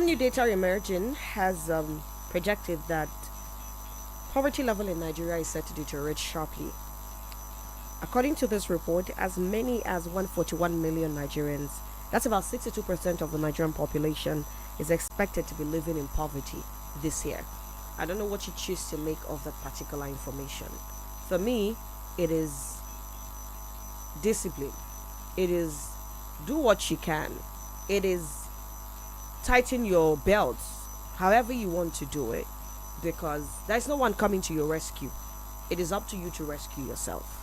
new data emerging has projected that poverty level in Nigeria is set to deteriorate sharply. According to this report, as many as 141 million Nigerians, that's about 62% of the Nigerian population, is expected to be living in poverty this year. I don't know what you choose to make of that particular information. For me, it is discipline. It is do what you can. It is tighten your belts however you want to do it, because there's no one coming to your rescue. It is up to you to rescue yourself.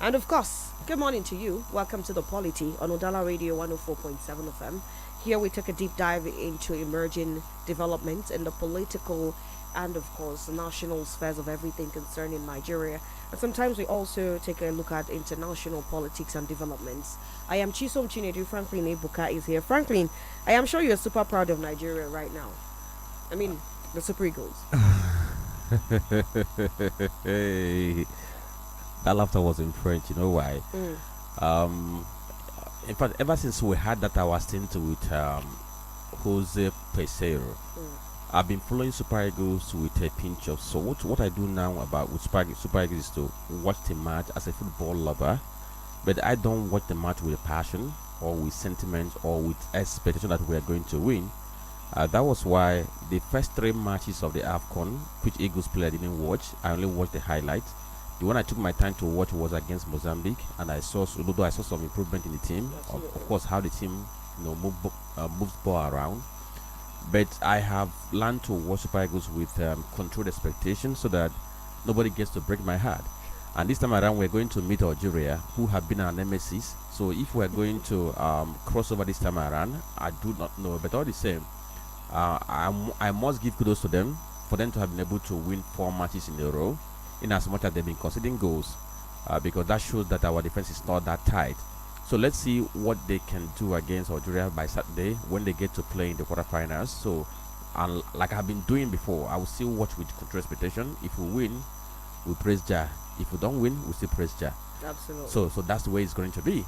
And of course, good morning to you. Welcome to the Polity on Udala Radio 104.7 FM. Here we take a deep dive into emerging developments in the political and, of course, national spheres of everything concerning Nigeria. And sometimes we also take a look at international politics and developments. I am Chisom Chinedu. Franklin Ebuka is here. Franklin, I am sure you're super proud of Nigeria right now. I mean, the Super Eagles. Hey, that laughter was in French. You know why? In fact, ever since we had that our stint with Jose Peseiro, I've been following Super Eagles with a pinch of salt. What I do now about with Super Eagles is to watch the match as a football lover, but I don't watch the match with passion or with sentiment or with expectation that we are going to win. That was why the first three matches of the AFCON, which Eagles player didn't watch, I only watched the highlights. The one I took my time to watch was against Mozambique, and although I saw some improvement in the team, of course, how the team moves ball around. But I have learned to watch Super Eagles with controlled expectations so that nobody gets to break my heart. And this time around, we're going to meet Algeria, who have been our nemesis. So if we're going to cross over this time around, I do not know. But all the same, I must give kudos to them for them to have been able to win 4 matches in a row, in as much as they've been conceding goals, because that shows that our defense is not that tight. So let's see what they can do against Algeria by Saturday when they get to play in the quarterfinals. So, and like I've been doing before, I will still watch with control expectation. If we win, we praise Jah. If we don't win, we still praise Jah. Absolutely. So that's the way it's going to be.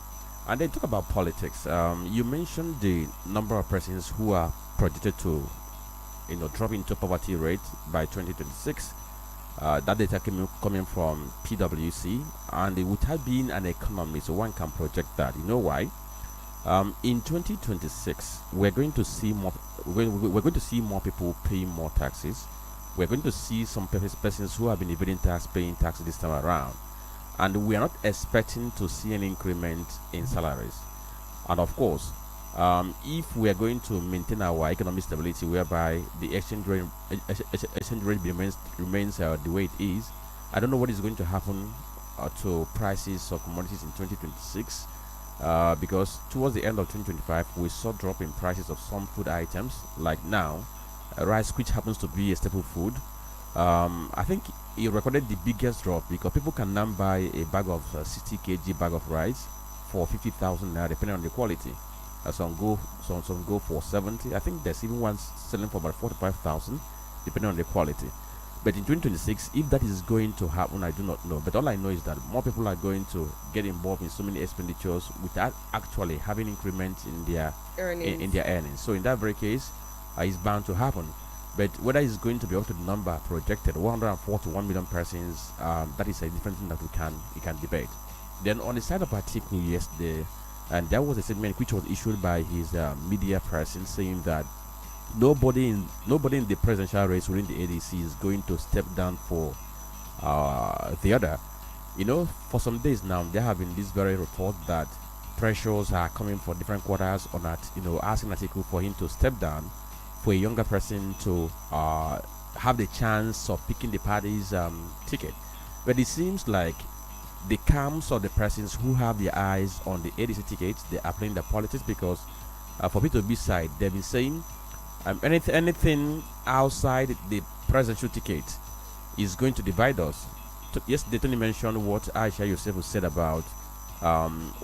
And then talk about politics. You mentioned the number of persons who are projected to, drop into poverty rate by 2026. That data coming from PwC, and it would have been an economy, so one can project that. You know why? In 2026, we're going to see more. We're going to see more people paying more taxes. We're going to see some persons who have been evading tax paying taxes this time around, and we are not expecting to see an increment in salaries. And of course, if we are going to maintain our economic stability, whereby the exchange rate remains the way it is, I don't know what is going to happen to prices of commodities in 2026, because towards the end of 2025 we saw drop in prices of some food items, like now rice, which happens to be a staple food. I think it recorded the biggest drop because people can now buy a bag of 60 kg bag of rice for 50,000 naira, depending on the quality. Some go for 70. I think there's even ones selling for about 45,000, depending on the quality. But in 2026, if that is going to happen, I do not know. But all I know is that more people are going to get involved in so many expenditures without actually having increments in their Earnings. in their earnings. So in that very case, it's bound to happen. But whether it's going to be up to the number projected, 141 million persons, that is a different thing that we can debate. Then on the side of Atiku yesterday, and there was a statement which was issued by his media person saying that nobody in the presidential race within the ADC is going to step down for the other. For some days now, there have been this very report that pressures are coming for different quarters on that, asking Atiku for him to step down for a younger person to have the chance of picking the party's ticket. But it seems like the camps or the persons who have their eyes on the ADC tickets, they are playing the politics, because for P2B side, they've been saying anything outside the presidential ticket is going to divide us. Yesterday, Tony mentioned what Aisha Yosef said about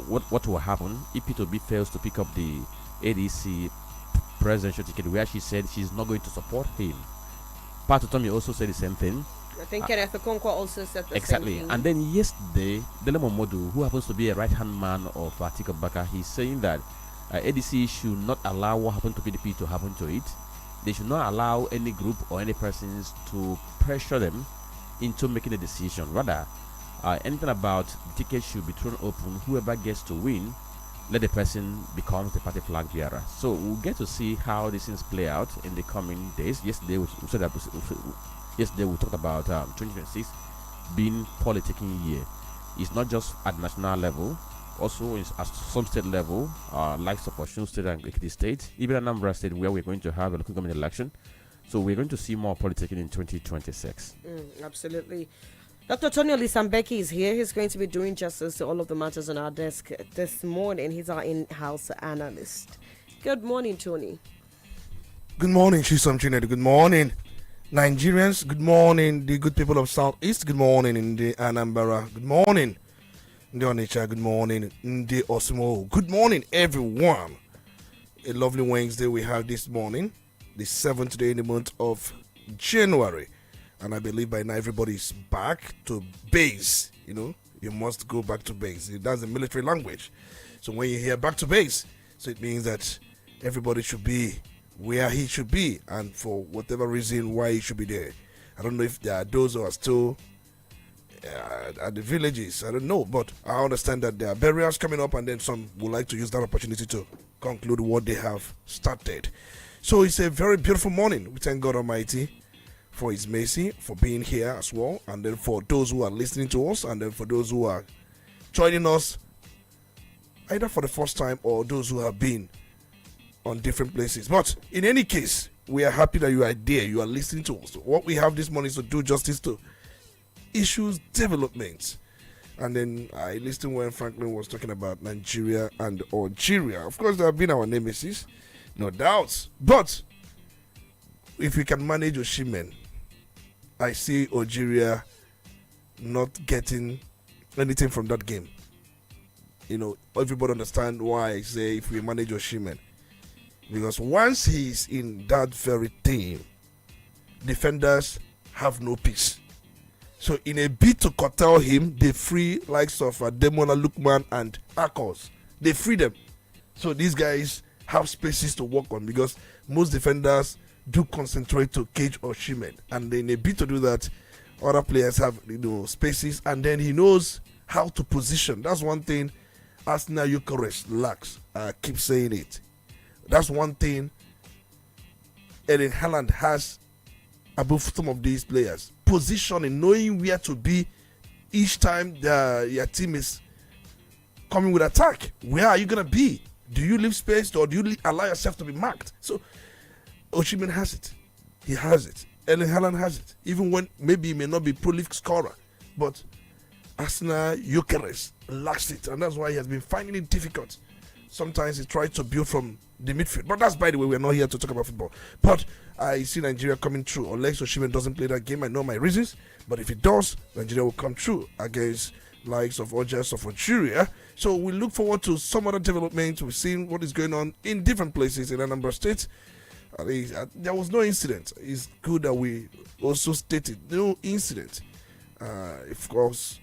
what will happen if P2B fails to pick up the ADC presidential ticket, where she said she's not going to support him. Patu Tommy also said the same thing. I think Kenneth Okonkwo also said the Exactly. same thing. And then yesterday, Dele Momodu, who happens to be a right-hand man of Atiku Abubakar, he's saying that ADC should not allow what happened to PDP to happen to it. they should not allow any group or any persons to pressure them into making a decision. Rather, anything about the ticket should be thrown open. Whoever gets to win, let the person become the party flag bearer. So we'll get to see how these things play out in the coming days. Yesterday we said that yesterday we talked about 2026 being politicking year. It's not just at national level, also at some state level, like Osun State and Ekiti State, even Anambra State, where we're going to have a local government election. So we're going to see more politicking in 2026. Absolutely. Dr. Tony Olisambeki is here. He's going to be doing justice to all of the matters on our desk this morning. He's our in-house analyst. Good morning, Tony. Good morning, Chisom Chinedu. Good morning, Nigerians. Good morning, the good people of Southeast. Good morning, in the Anambra. Good morning, in the Onitsha. Good morning, in the Osimo. Good morning, everyone. A lovely Wednesday we have this morning, the 7th day in the month of January. And I believe by now everybody's back to base. You know, you must go back to base. That's the military language. So when you hear back to base, so it means that everybody should be where he should be, and for whatever reason why he should be there. I don't know if there are those who are still at the villages. I don't know, but I understand that there are burials coming up, and then some would like to use that opportunity to conclude what they have started. So it's a very beautiful morning. We thank God Almighty for his mercy, for being here as well, and then for those who are listening to us, and then for those who are joining us either for the first time or those who have been on different places. But in any case, we are happy that you are there, you are listening to us. What we have this morning is to do justice to issues, developments. And then I listened when Franklin was talking about Nigeria and Algeria. Of course, they have been our nemesis, no doubts. But if we can manage Osimhen, I see Algeria not getting anything from that game. You know, everybody understand why I say if we manage Osimhen. Because once he's in that very team, defenders have no peace. So in a bid to curtail him, they free likes of Demola Lukman and Akos. They free them. So these guys have spaces to work on, because most defenders do concentrate to cage Osimhen, and in a bid to do that, other players have spaces, and then he knows how to position. That's one thing Arsenal Eucharist lacks. I keep saying it. That's one thing Erling Haaland has above some of these players. Positioning, knowing where to be each time your team is coming with attack. Where are you gonna be? Do you leave space, or do you allow yourself to be marked? So Osimhen has it. He has it. Erling Haaland has it. Even when maybe he may not be prolific scorer, but Arsenal Eucharist lacks it, and that's why he has been finding it difficult. Sometimes he tries to build from the midfield, but that's, by the way, we're not here to talk about football. But I see Nigeria coming through. Unless Osimhen doesn't play that game, I know my reasons, but if it does, Nigeria will come through against likes of Algiers of Algeria. So we look forward to some other developments. We've seen what is going on in different places in Anambra State. There was no incident. It's good that we also stated no incident. Of course,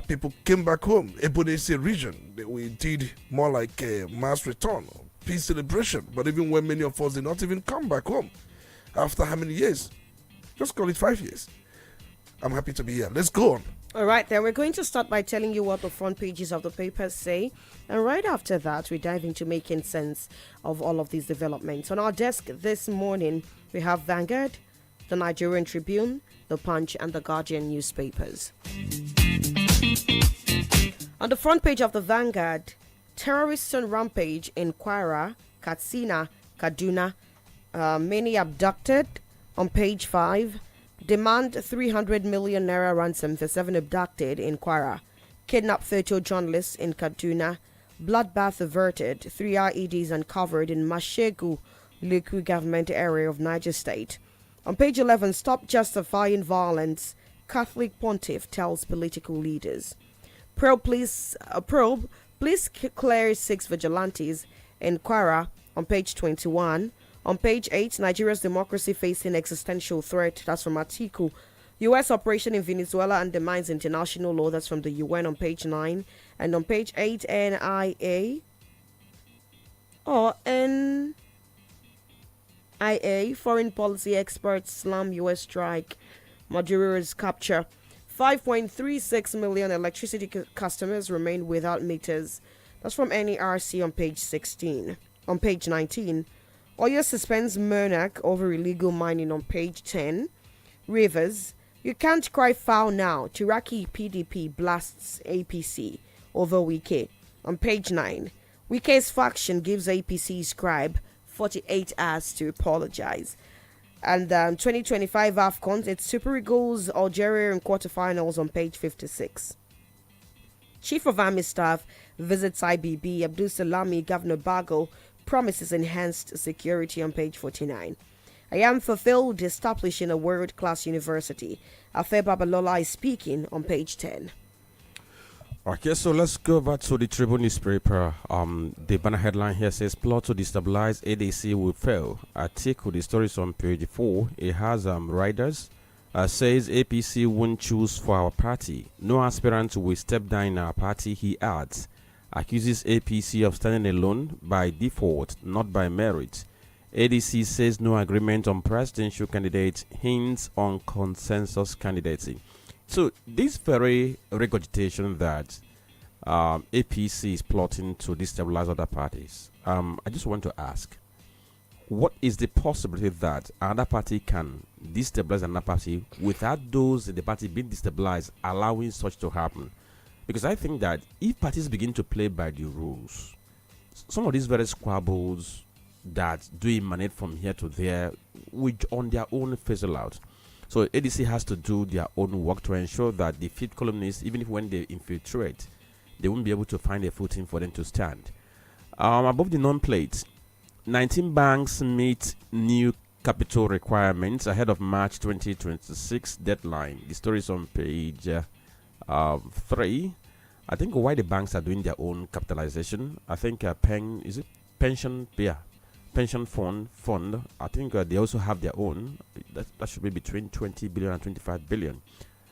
people came back home. Ebonese region, we did more like a mass return, peace celebration. But even when many of us did not even come back home after how many years? Just call it 5 years. I'm happy to be here. Let's go on. All right, then we're going to start by telling you what the front pages of the papers say. And right after that, we dive into making sense of all of these developments. On our desk this morning, we have Vanguard, the Nigerian Tribune, the Punch, and the Guardian newspapers. On the front page of the Vanguard, terrorists on rampage in Kwara, Katsina, Kaduna, many abducted. On page 5, demand 300 million naira ransom for 7 abducted in Kwara. Kidnap 30 journalists in Kaduna. Bloodbath averted. 3 IEDs uncovered in Mashegu, Lekki government area of Niger State. On page 11, stop justifying violence. Catholic pontiff tells political leaders. Probe, please clear 6 vigilantes in Kwara. On page 21. On page 8, Nigeria's democracy facing existential threat. That's from Atiku. U.S. operation in Venezuela undermines international law. That's from the UN on page 9. And on page 8, NIA IA, foreign policy experts slam US strike. Maduro's capture. 5.36 million electricity customers remain without meters. That's from NERC on page 16. On page 19, Oyo suspends Mernak over illegal mining on page 10. Rivers, you can't cry foul now. Tiraki PDP blasts APC over Wike. On page 9, Wike's faction gives APC scribe 48 hours to apologize. And 2025 AFCON, it's Super Eagles, Algeria in quarterfinals on page 56. Chief of Army Staff visits IBB. Abdul Salami, Governor Bago, promises enhanced security on page 49. I am fulfilled establishing a world-class university. Afe Babalola is speaking on page 10. Okay, so let's go back to the Tribune newspaper. The banner headline here says plot to destabilize ADC will fail. Article, the stories on page 4. It has riders. Says APC won't choose for our party. No aspirant will step down in our party, he adds. Accuses APC of standing alone by default, not by merit. ADC says no agreement on presidential candidates, hints on consensus candidacy. So this very regurgitation that APC is plotting to destabilize other parties, I just want to ask, what is the possibility that another party can destabilize another party without those in the party being destabilized allowing such to happen? Because I think that if parties begin to play by the rules, some of these very squabbles that do emanate from here to there, which on their own fizzle out. So ADC has to do their own work to ensure that the fifth columnists, even if when they infiltrate, they won't be able to find a footing for them to stand. Above the non-plate, 19 banks meet new capital requirements ahead of March 2026 deadline. The story is on page 3. I think why the banks are doing their own capitalization. I think pension fund. I think they also have their own. That should be between 20 billion and 25 billion,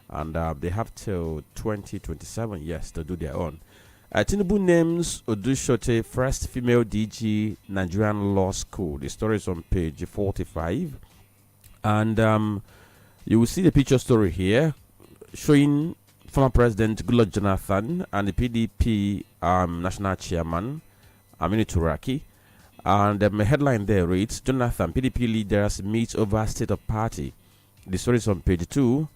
and they have till 2027 to do their own. Tinubu names Odushote first female DG Nigerian Law School. The story is on page 45, and you will see the picture story here showing former President Goodluck Jonathan and the PDP national chairman Aminu Turaki. And the headline there reads, Jonathan, PDP leaders meet over state of party. The story is on page 2.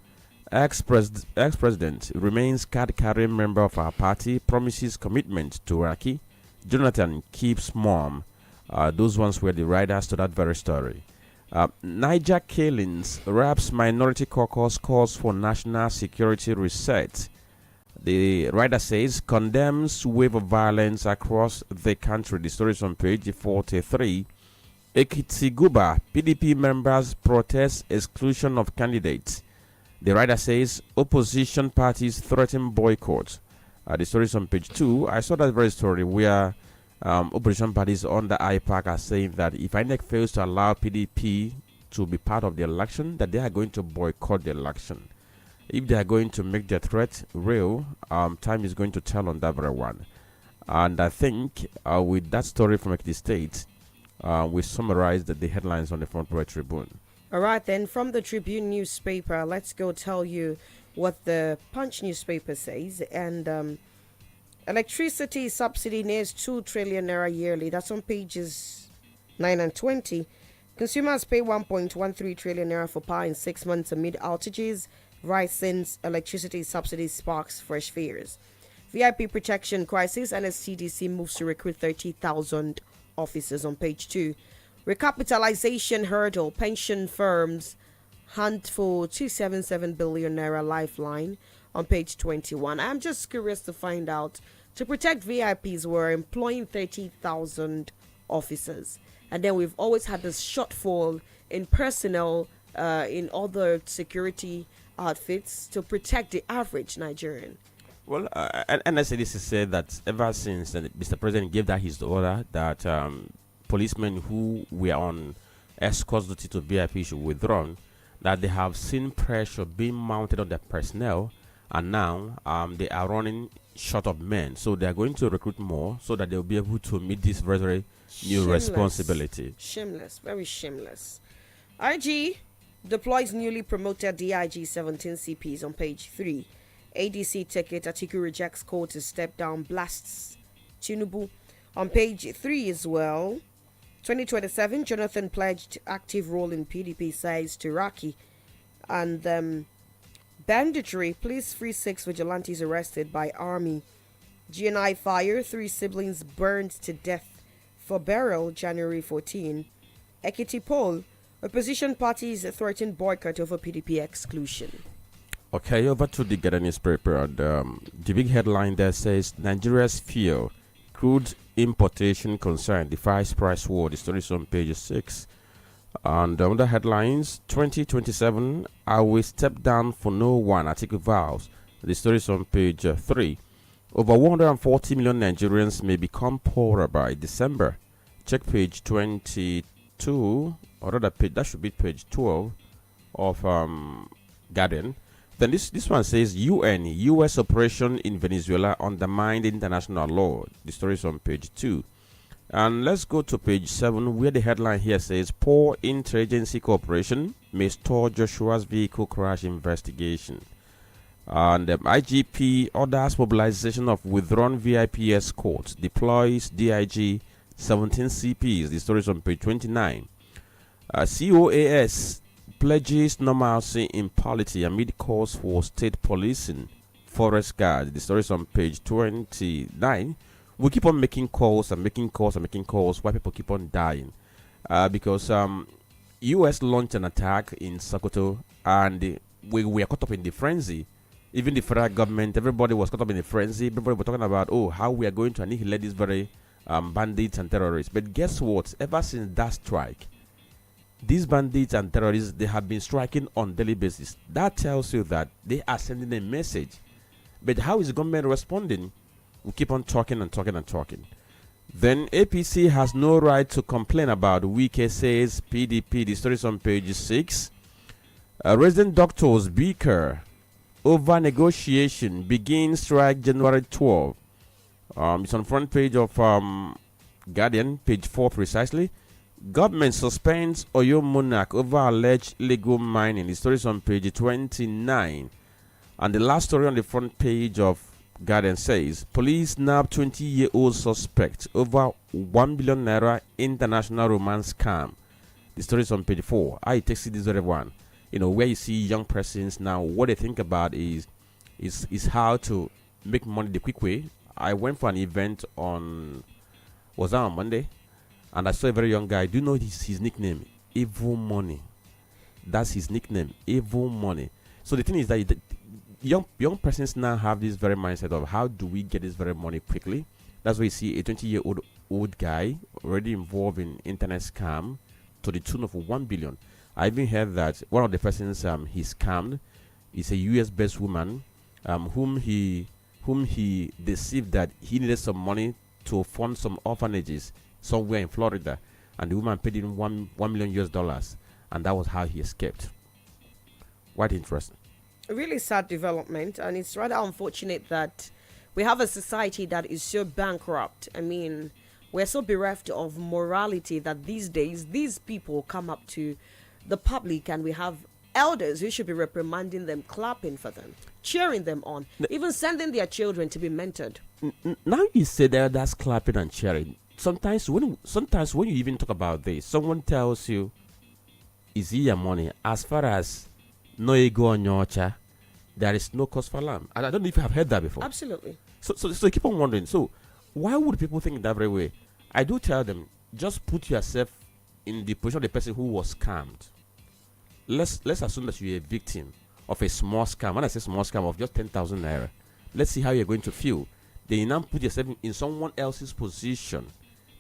Ex-president remains card-carrying member of our party, promises commitment to Turaki. Jonathan keeps mum. Those ones were the riders to that very story. Niger killings, Raps Minority Caucus calls for national security reset. The writer says condemns wave of violence across the country. The story is on page 43. Ekitiguba, PDP members protest exclusion of candidates. The writer says opposition parties threaten boycott. The story is on page 2. I saw that very story where opposition parties on the IPAC are saying that if INEC fails to allow PDP to be part of the election, that they are going to boycott the election. If they are going to make their threat real, time is going to tell on that very one. And I think with that story from Ekiti State, we summarized the headlines on the front page Tribune. All right, then from the Tribune newspaper, let's go tell you what the Punch newspaper says. And electricity subsidy nears 2 trillion naira yearly. That's on pages 9 and 20. Consumers pay 1.13 trillion naira for power in 6 months amid outages. Rise since electricity subsidy sparks fresh fears. VIP protection crisis. NSCDC moves to recruit 30,000 officers on page 2. Recapitalization hurdle. Pension firms hunt for 277 billion naira lifeline on page 21. I'm just curious to find out, to protect VIPs, we're employing 30,000 officers. And then we've always had this shortfall in personnel in other security outfits to protect the average Nigerian. Well, NSCDC said that ever since Mr. President gave that his order that policemen who were on escort duty to VIP should withdraw, that they have seen pressure being mounted on their personnel and now they are running short of men, so they are going to recruit more so that they'll be able to meet this very, very new responsibility. Shameless, very shameless. IG deploys newly promoted DIG 17 CPs on page 3. ADC ticket, Atiku rejects call to step down, blasts Tinubu. On page 3 as well, 2027, Jonathan pledged active role in PDP, says Turaki. And banditry, police free 6 vigilantes arrested by army. GNI fire, 3 siblings burned to death for burial, January 14. Ekiti poll, opposition parties threaten boycott over PDP exclusion. Okay, over to the Ghana newspaper. And, the big headline there says Nigeria's fuel crude importation concern defies price war. The story is on page 6. And under headlines, 2027, I will step down for no one. Article vows. The story is on page 3. Over 140 million Nigerians may become poorer by December. Check page 22, or rather, page, that should be page 12 of Guardian. Then this one says U.S. operation in Venezuela undermined international law. The story is on page 2. And let's go to page 7, where the headline here says poor interagency cooperation may stall Joshua's vehicle crash investigation. And IGP orders mobilization of withdrawn VIP escorts, deploys DIG 17 CPs. The story is on page 29. COAS pledges normalcy in polity amid calls for state policing, forest guard. The story is on page 29. We keep on making calls and making calls and making calls while people keep on dying. Because U.S. launched an attack in Sokoto, and we are caught up in the frenzy. Even the federal government, everybody was caught up in the frenzy. Everybody was talking about, how we are going to annihilate these very bandits and terrorists. But guess what? Ever since that strike, these bandits and terrorists, they have been striking on daily basis. That tells you that they are sending a message. But how is the government responding? We keep on talking and talking and talking. Then APC has no right to complain about Wike, says PDP. The story is on page 6. Resident doctors bicker over negotiation, begins strike January 12. It's on front page of Guardian, page 4 precisely. Government suspends Oyo Monarch over alleged illegal mining. The story is on page 29. And the last story on the front page of Guardian says, police nab 20-year-old suspect over 1 billion naira international romance scam. The story is on page 4. I texted this very one. Where you see young persons now, what they think about is how to make money the quick way. I went for an event on Monday, and I saw a very young guy. Do you know his nickname? Evil Money. That's his nickname, Evil Money. So the thing is that young persons now have this very mindset of how do we get this very money quickly. That's why you see a 20-year-old guy already involved in internet scam to the tune of 1 billion. I even heard that one of the persons he scammed is a US-based woman whom he deceived that he needed some money to fund some orphanages somewhere in Florida, and the woman paid him $1 million, and that was how he escaped. Quite interesting. A really sad development, and it's rather unfortunate that we have a society that is so bankrupt. I mean, we're so bereft of morality that these days these people come up to the public, and we have elders who should be reprimanding them, clapping for them, cheering them on, even sending their children to be mentored. Now you say that's clapping and cheering. Sometimes when you even talk about this, someone tells you, "Is it your money?" As far as no ego on your cha, there is no cause for alarm. And I don't know if you have heard that before. Absolutely. So you keep on wondering. So why would people think that very way? I do tell them, just put yourself in the position of the person who was scammed. Let's assume that you're a victim of a small scam. When I say small scam of just 10,000 naira, let's see how you're going to feel. Then you now put yourself in someone else's position.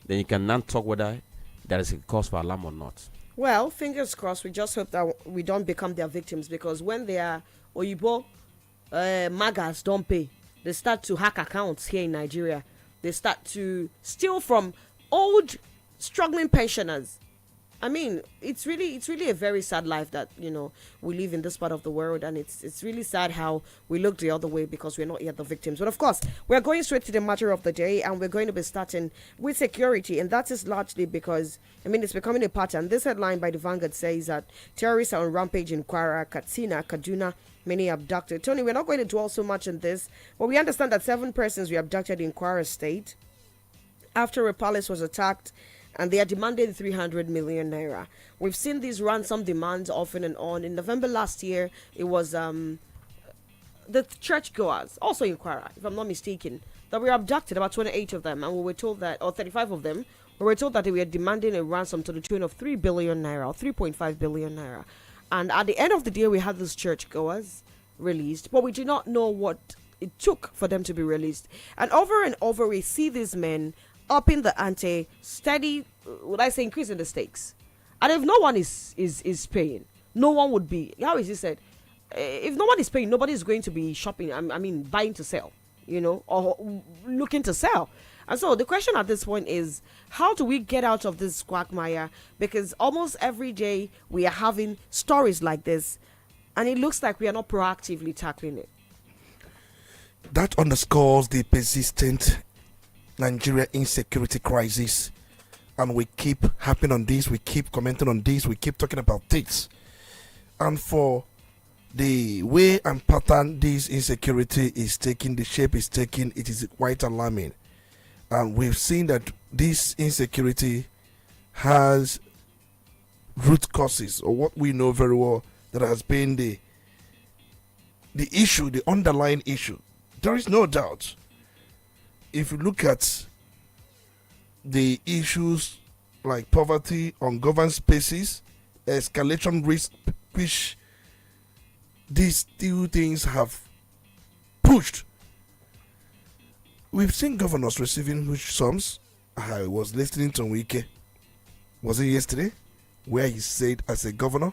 Then you can now talk whether there is a cause for alarm or not. Well, fingers crossed. We just hope that we don't become their victims, because when they are Oyibo magas don't pay, they start to hack accounts here in Nigeria. They start to steal from old struggling pensioners. I mean, it's really a very sad life that we live in this part of the world, and it's really sad how we look the other way because we're not yet the victims. But of course, we're going straight to the matter of the day, and we're going to be starting with security, and that is largely because it's becoming a pattern. This headline by the Vanguard says that terrorists are on rampage in Kwara, Katsina, Kaduna. Many abducted. Tony, we're not going to dwell so much on this, but we understand that 7 persons were abducted in Kwara State after a palace was attacked, and they are demanding 300 million naira. We've seen these ransom demands often and on. In November last year, it was the churchgoers, also in Kwara, if I'm not mistaken, that were abducted, about 28 of them, and we were told that, or 35 of them, we were told that they were demanding a ransom to the tune of 3 billion naira, or 3.5 billion naira. And at the end of the day, we had these churchgoers released, but we do not know what it took for them to be released. And over, we see these men upping the ante, steady, would I say, increasing the stakes. And if no one is paying, no one would be, how is it said? If no one is paying, nobody is going to be shopping, buying to sell, or looking to sell. And so the question at this point is, how do we get out of this quagmire? Because almost every day we are having stories like this, and it looks like we are not proactively tackling it. That underscores the persistent Nigeria insecurity crisis, and we keep harping on this, we keep commenting on this, we keep talking about this. And for the way and pattern this insecurity is taking, the shape is taking, it is quite alarming. And we've seen that this insecurity has root causes, or what we know very well that has been the issue, the underlying issue. There is no doubt. If you look at the issues like poverty, ungoverned spaces, escalation risk, which these two things have pushed, we've seen governors receiving huge sums. I was listening to Wike, was it yesterday, where he said as a governor,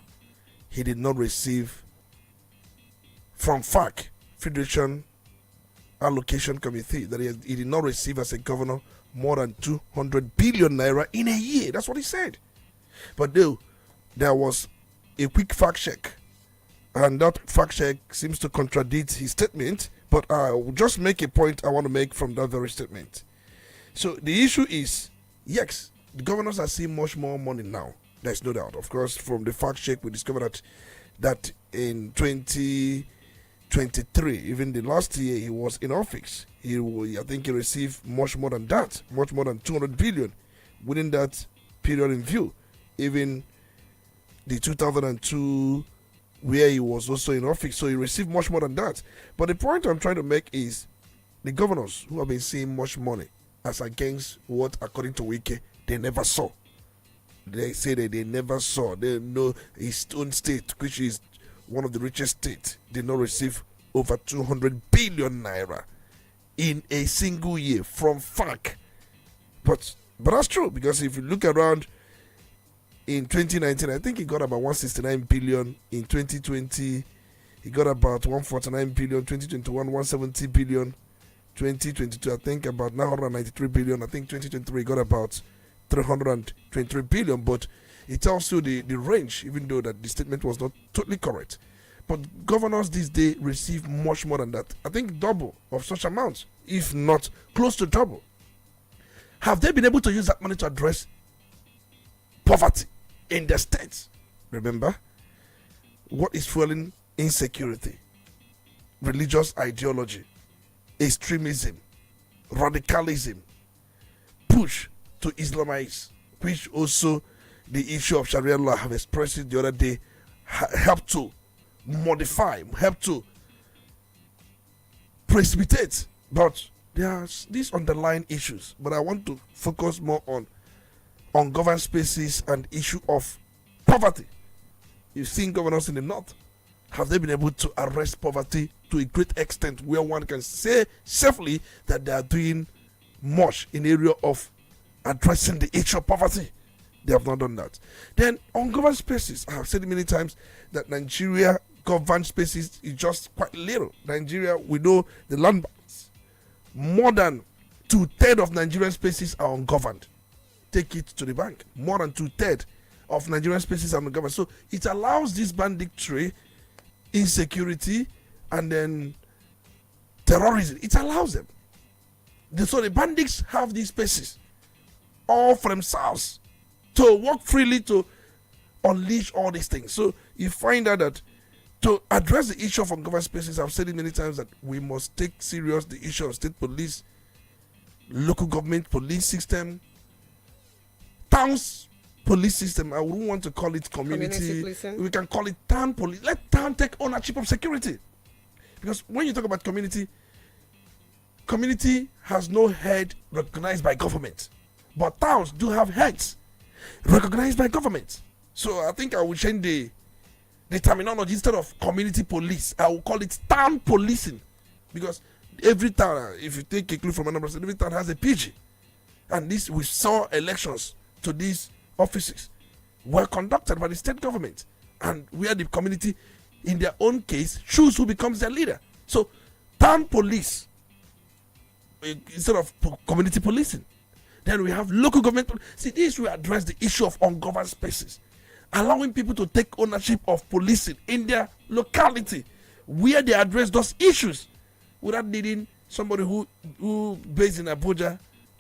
he did not receive from FAC, Federation Allocation Committee, that he did not receive as a governor more than 200 billion naira in a year. That's what he said. But though there was a quick fact check, and that fact check seems to contradict his statement, but I'll just make a point I want to make from that very statement. So the issue is, yes, the governors are seeing much more money now. There's no doubt. Of course, from the fact check, we discovered that in 2023, even the last year he was in office, I think he received much more than that, much more than 200 billion within that period in view. Even the 2002, where he was also in office, so he received much more than that. But the point I'm trying to make is the governors who have been seeing much money as against what, according to Wike, they never saw. They say that they never saw. They know his own state, which is one of the richest states, did not receive over 200 billion naira in a single year from FAC. But that's true, because if you look around in 2019, I think he got about 169 billion. In 2020, he got about 149 billion. 2021, 170 billion. 2022, I think about 993 billion. I think 2023 he got about 323 billion. But it tells you the range, even though that the statement was not totally correct. But governors these days receive much more than that. I think double of such amounts, if not close to double. Have they been able to use that money to address poverty in the states? Remember, what is fueling insecurity? Religious ideology, extremism, radicalism, push to Islamize, which also the issue of Sharia law have expressed it the other day, help to modify, help to precipitate. But there are these underlying issues. But I want to focus more on ungoverned spaces and issue of poverty. You've seen governors in the north. Have they been able to arrest poverty to a great extent where one can say safely that they are doing much in the area of addressing the issue of poverty? They have not done that. Then ungoverned spaces, I have said many times that Nigeria governed spaces is just quite little. Nigeria, we know the land banks, more than 2/3 of Nigerian spaces are ungoverned. Take it to the bank. More than 2/3 of Nigerian spaces and the government. So it allows this banditry, insecurity, and then terrorism. It allows them. So the bandits have these spaces all for themselves to work freely to unleash all these things. So you find out that to address the issue of ungoverned spaces, I've said it many times that we must take serious the issue of state police, local government police system, towns police system. I wouldn't want to call it community. We can call it town police. Let town take ownership of security. Because when you talk about community has no head recognized by government. But towns do have heads recognized by government. So I think I will change the terminology. Instead of community police, I will call it town policing. Because every town, if you take a clue from another person, every town has a PG. And this, we saw elections to these offices were conducted by the state government. And where the community, in their own case, choose who becomes their leader. So town police instead of community policing. Then we have local government. See, this will address the issue of ungoverned spaces, allowing people to take ownership of policing in their locality, where they address those issues without needing somebody who based in Abuja,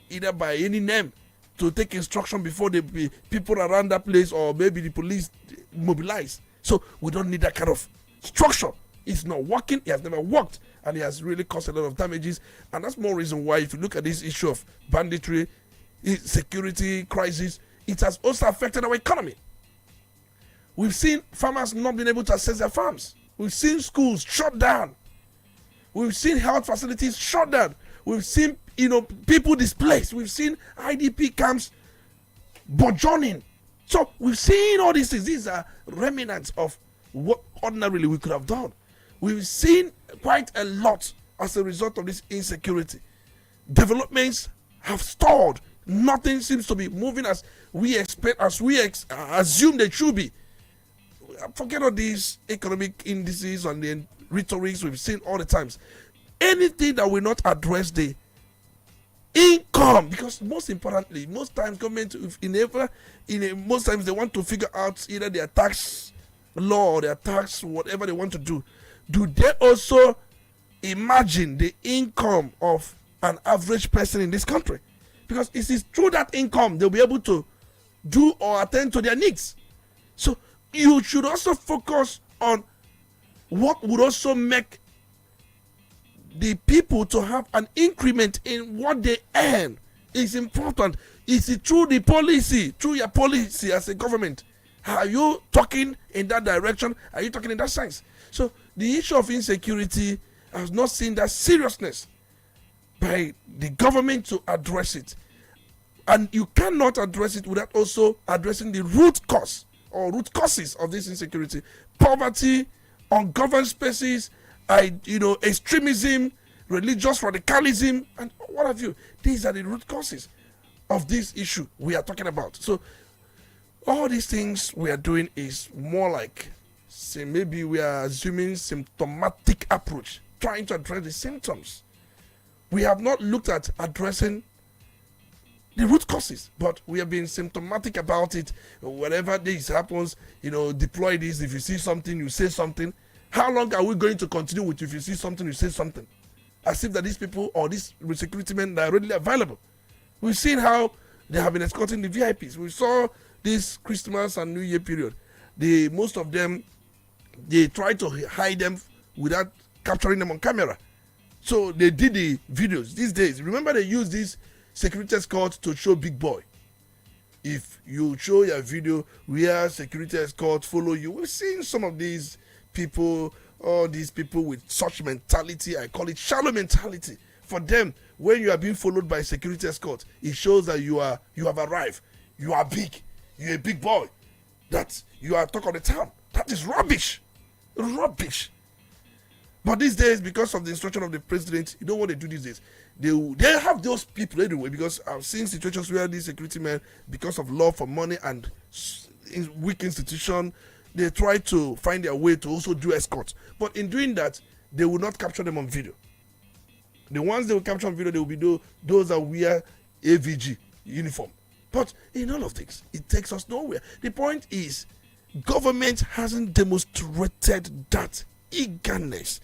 either by any name, to take instruction before the people around that place, or maybe the police mobilize. So we don't need that kind of structure. It's not working. It has never worked, and it has really caused a lot of damages. And that's more reason why, if you look at this issue of banditry, security crisis, it has also affected our economy. We've seen farmers not being able to access their farms. We've seen schools shut down. We've seen health facilities shut down. We've seen, people displaced. We've seen IDP camps burgeoning. So we've seen all these things. These are remnants of what ordinarily we could have done. We've seen quite a lot as a result of this insecurity. Developments have stalled. Nothing seems to be moving as we expect, assume they should be. Forget all these economic indices and the rhetorics we've seen all the times. Anything that will not address the income, because most importantly, most times government, most times they want to figure out either their tax law or their tax, whatever they want to do. Do they also imagine the income of an average person in this country? Because it is through that income they'll be able to do or attend to their needs. So you should also focus on what would also make the people to have an increment in what they earn. Is important. Is it through the policy, through your policy as a government? Are you talking in that direction? Are you talking in that sense? So the issue of insecurity has not seen that seriousness by the government to address it. And you cannot address it without also addressing the root cause or root causes of this insecurity. Poverty, ungoverned spaces, extremism, religious radicalism, and what have you. These are the root causes of this issue we are talking about. So all these things we are doing is more like, say, maybe we are assuming symptomatic approach, trying to address the symptoms. We have not looked at addressing the root causes, but we have been symptomatic about it. Whenever this happens, deploy this. If you see something, you say something. How long are we going to continue with if you see something, you say something? As if that these people or these security men are readily available. We've seen how they have been escorting the VIPs. We saw this Christmas and New Year period. Most of them, they tried to hide them without capturing them on camera. So they did the videos these days. Remember, they use this security escort to show big boy. If you show your video where security escort follow you, we've seen some of these people, all these people with such mentality. I call it shallow mentality. For them, when you are being followed by security escort, it shows that you have arrived. You are big. You're a big boy. That you are talk of the town. That is rubbish. Rubbish. But these days, because of the instruction of the president, you know what they do these days? They have those people anyway, because I've seen situations where these security men, because of love for money and weak institution, they try to find their way to also do escorts. But in doing that, they will not capture them on video. The ones they will capture on video, they will be those that wear AVG uniform. But in all of this, it takes us nowhere. The point is, government hasn't demonstrated that eagerness,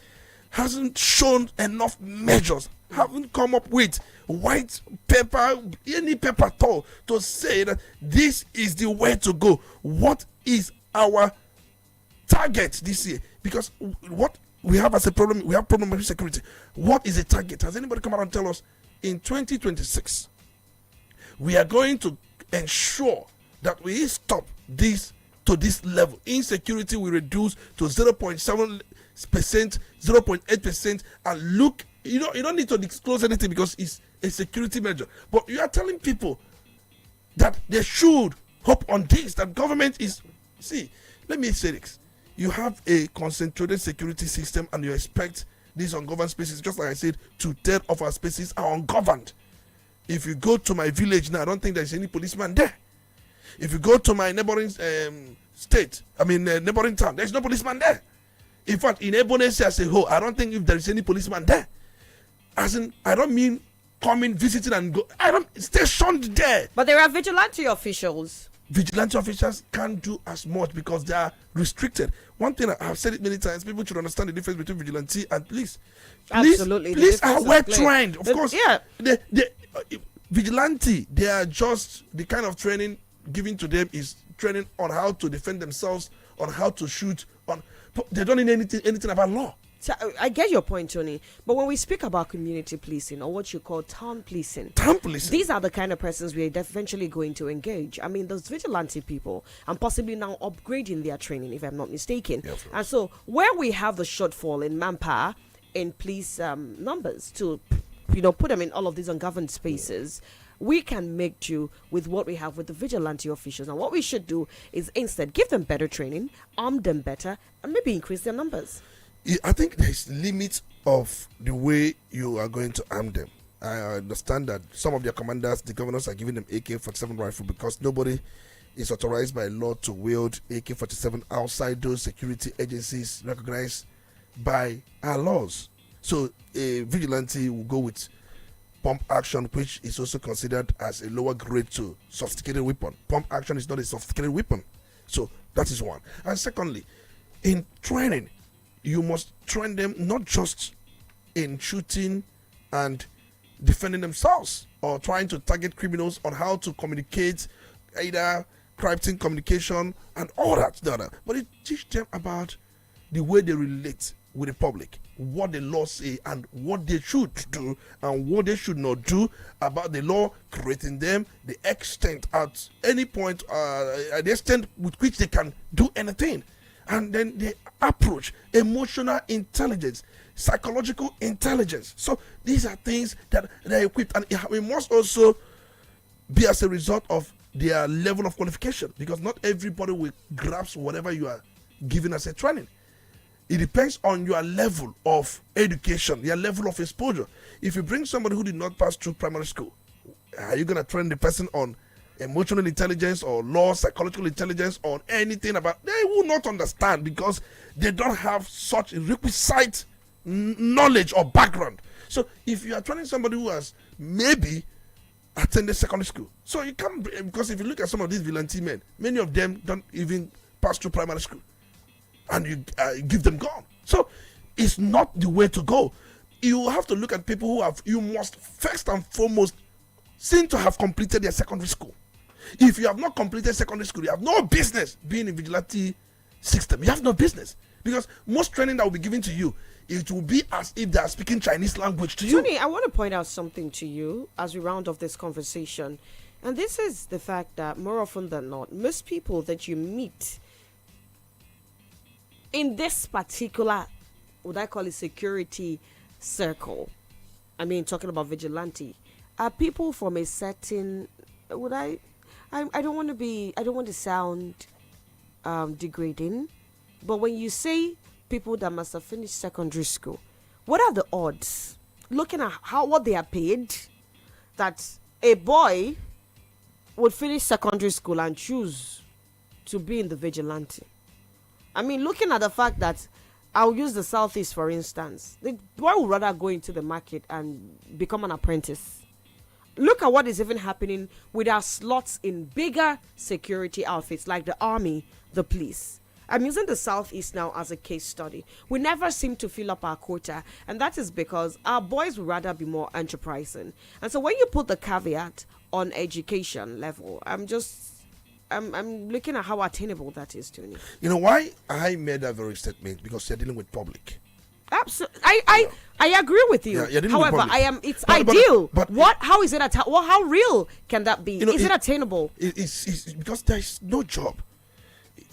hasn't shown enough measures, haven't come up with white paper, any paper at all, to say that this is the way to go. What is our target this year? Because what we have as a problem, we have problem with security. What is the target? Has anybody come out and tell us in 2026 we are going to ensure that we stop this to this level? Insecurity will reduce to 0.7%, 0.8%, and look, you don't need to disclose anything because it's a security measure. But you are telling people that they should hope on this, that government is. See, let me say this. You have a concentrated security system and you expect these ungoverned spaces, just like I said, 2/3 of our spaces are ungoverned. If you go to my village now, I don't think there's any policeman there. If you go to my neighboring neighboring town, there's no policeman there. In fact, in Ebonese as a whole, I don't think if there is any policeman there. As in, I don't mean coming, visiting and go. I don't stationed there. But there are vigilante officials. Vigilante officers can't do as much because they are restricted. One thing I've said it many times, people should understand the difference between vigilante and police. Absolutely. Police are well trained. Of course, yeah. Vigilante, they are just the kind of training given to them is training on how to defend themselves, on how to shoot, they don't need anything about law. So I get your point, Tony. But when we speak about community policing or what you call town policing, these are the kind of persons we are eventually going to engage. I mean, those vigilante people, and possibly now upgrading their training, if I'm not mistaken. Yeah, and so, where we have the shortfall in manpower, in police numbers to, put them in all of these ungoverned spaces, we can make do with what we have with the vigilante officials. And what we should do is instead give them better training, arm them better, and maybe increase their numbers. I think there's limits of the way you are going to arm them. I understand that some of their commanders, the governors, are giving them AK-47 rifle because nobody is authorized by law to wield AK-47 outside those security agencies recognized by our laws. So a vigilante will go with pump action, which is also considered as a lower grade to sophisticated weapon. Pump action is not a sophisticated weapon. So that is one. And secondly, in training, you must train them not just in shooting and defending themselves or trying to target criminals on how to communicate, either crypting communication and all that, but you teach them about the way they relate with the public, what the law say and what they should do and what they should not do about the law, creating them, the extent at any point, the extent with which they can do anything. And then they approach emotional intelligence, psychological intelligence. So these are things that they're equipped, and it must also be as a result of their level of qualification, because not everybody will grasp whatever you are giving as a training. It depends on your level of education, your level of exposure. If you bring somebody who did not pass through primary school, are you going to train the person on emotional intelligence or law, psychological intelligence, or anything about? They will not understand because they don't have such requisite knowledge or background. So if you are training somebody who has maybe attended secondary school, so you can't, because if you look at some of these vigilante men, many of them don't even pass through primary school, and you give them gun. So it's not the way to go. You have to look at people who have, you must first and foremost seem to have completed their secondary school. If you have not completed secondary school, you have no business being in vigilante system. You have no business, because most training that will be given to you, it will be as if they are speaking Chinese language to you. Tony, I want to point out something to you as we round off this conversation, and this is the fact that more often than not, most people that you meet in this particular, would I call it, security circle, I mean talking about vigilante, are people from a certain, I don't want to sound degrading, but when you say people that must have finished secondary school, what are the odds, looking at what they are paid, that a boy would finish secondary school and choose to be in the vigilante? I mean, looking at the fact that, I'll use the Southeast for instance, the boy would rather go into the market and become an apprentice. look at what is even happening with our slots in bigger security outfits like the army, the police. I'm using the Southeast now as a case study. We never seem to fill up our quota, and that is because our boys would rather be more enterprising. And so when you put the caveat on education level, I'm looking at how attainable that is, Tony. You know why I made that very statement? Because you're dealing with public. Absolutely, I agree with you. Yeah, however, it's ideal. But what? How is it? How real can that be? Is it attainable? It's because there is no job.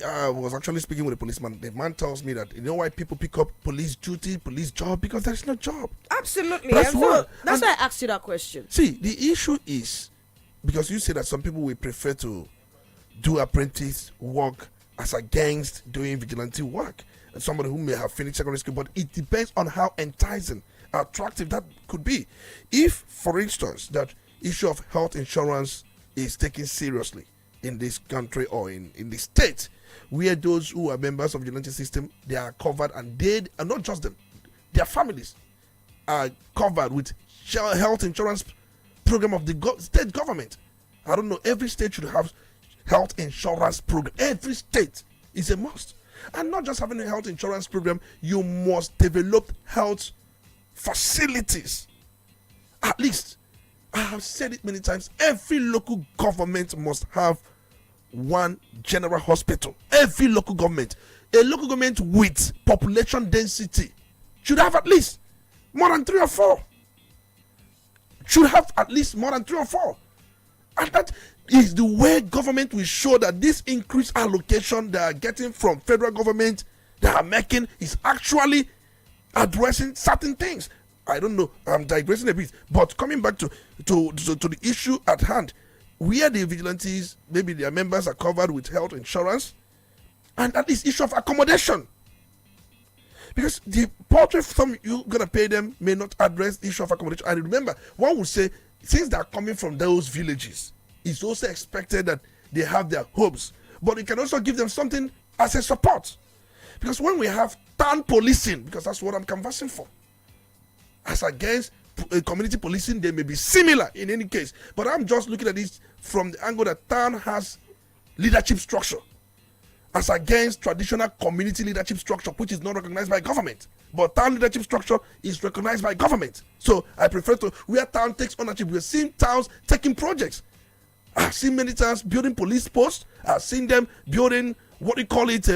I was actually speaking with a policeman. The man tells me that, you know why people pick up police duty, police job? Because there's no job. Absolutely. That's why I asked you that question. See, the issue is, because you say that some people will prefer to do apprentice work as against doing vigilante work. And somebody who may have finished secondary school, but it depends on how enticing, attractive that could be. If, for instance, that issue of health insurance is taken seriously in this country or in the state, where those who are members of the vigilante system, they are covered, and they are not just them, their families are covered with health insurance program of the state government. I don't know, every state should have health insurance program. Every state is a must. And not just having a health insurance program, you must develop health facilities. At least, I have said it many times, every local government must have one general hospital. Every local government. A local government with population density should have at least more than 3 or 4. Should have at least more than 3 or 4. And that is the way government will show that this increased allocation they are getting from federal government, they are making, is actually addressing certain things. I don't know, I'm digressing a bit, but coming back to the issue at hand, where the vigilantes, maybe their members are covered with health insurance, and at least issue of accommodation. Because the portrait from you're going to pay them may not address the issue of accommodation. And remember, one would say, since they are coming from those villages, it's also expected that they have their homes. But you can also give them something as a support. Because when we have town policing, because that's what I'm canvassing for, as against community policing, they may be similar in any case. But I'm just looking at this from the angle that town has leadership structure, as against traditional community leadership structure, which is not recognized by government. But town leadership structure is recognized by government. So I prefer to, where town takes ownership. We're seeing towns taking projects. I've seen many towns building police posts. I've seen them building what you call it,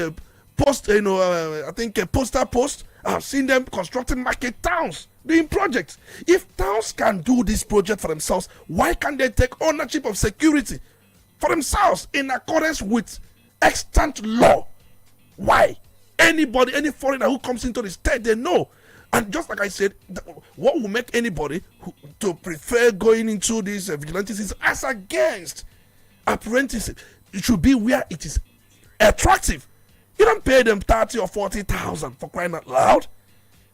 post, I think a postal post. I've seen them constructing market towns, doing projects. If towns can do this project for themselves, why can't they take ownership of security for themselves in accordance with extant law? Why? Anybody, any foreigner who comes into the state, they know. And just like I said, what will make anybody to prefer going into these vigilantes is as against apprentices. It should be where it is attractive. You don't pay them 30 or 40,000 for crying out loud.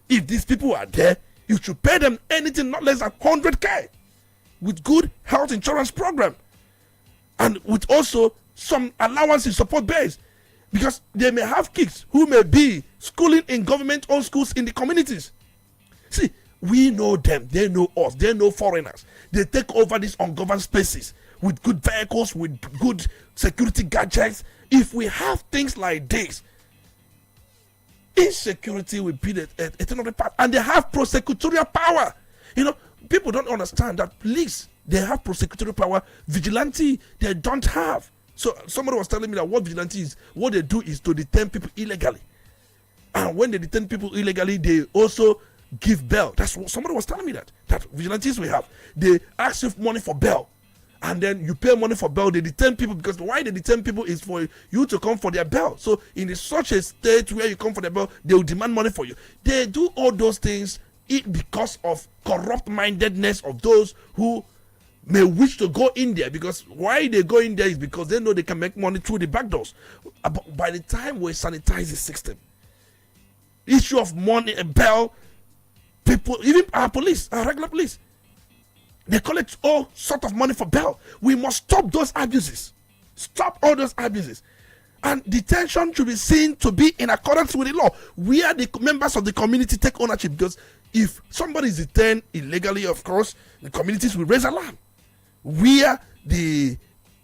If these people are there, you should pay them anything not less than 100K with good health insurance program and with also some allowance in support base. Because they may have kids who may be schooling in government-owned schools in the communities. See, we know them. They know us. They know foreigners. They take over these ungoverned spaces with good vehicles, with good security gadgets. If we have things like this, insecurity will be a thing of the past. And they have prosecutorial power. You know, people don't understand that police, they have prosecutorial power. Vigilante, they don't have. So somebody was telling me that what vigilante is, what they do is to detain people illegally. And when they detain people illegally, they also give bail. That's what somebody was telling me, that vigilantes we have. They ask you money for bail. And then you pay money for bail. They detain people because why they detain people is for you to come for their bail. So in such a state where you come for their bail, they will demand money for you. They do all those things because of corrupt mindedness of those who may wish to go in there, because why they go in there is because they know they can make money through the back doors. But by the time we sanitize the system, issue of money and bail, people, even our police, our regular police, they collect all sort of money for bail. We must stop those abuses. Stop all those abuses. And detention should be seen to be in accordance with the law, where the members of the community take ownership. Because if somebody is detained illegally, of course, the communities will raise alarm. where the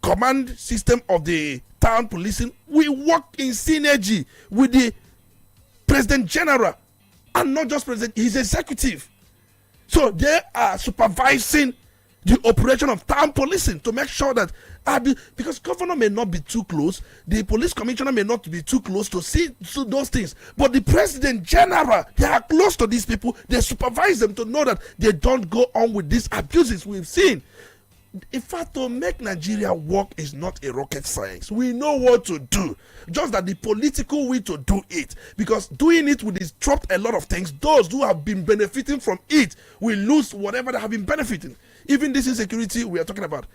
command system of the town policing will work in synergy with the president general, and not just president, his executive. So they are supervising the operation of town policing to make sure that because governor may not be too close, the police commissioner may not be too close to see those things, but the president general, they are close to these people. They supervise them to know that they don't go on with these abuses we've seen. In fact, to make Nigeria work is not a rocket science. We know what to do, just that the political way to do it, because doing it will disrupt a lot of things. Those who have been benefiting from it will lose whatever they have been benefiting. Even this insecurity we are talking about,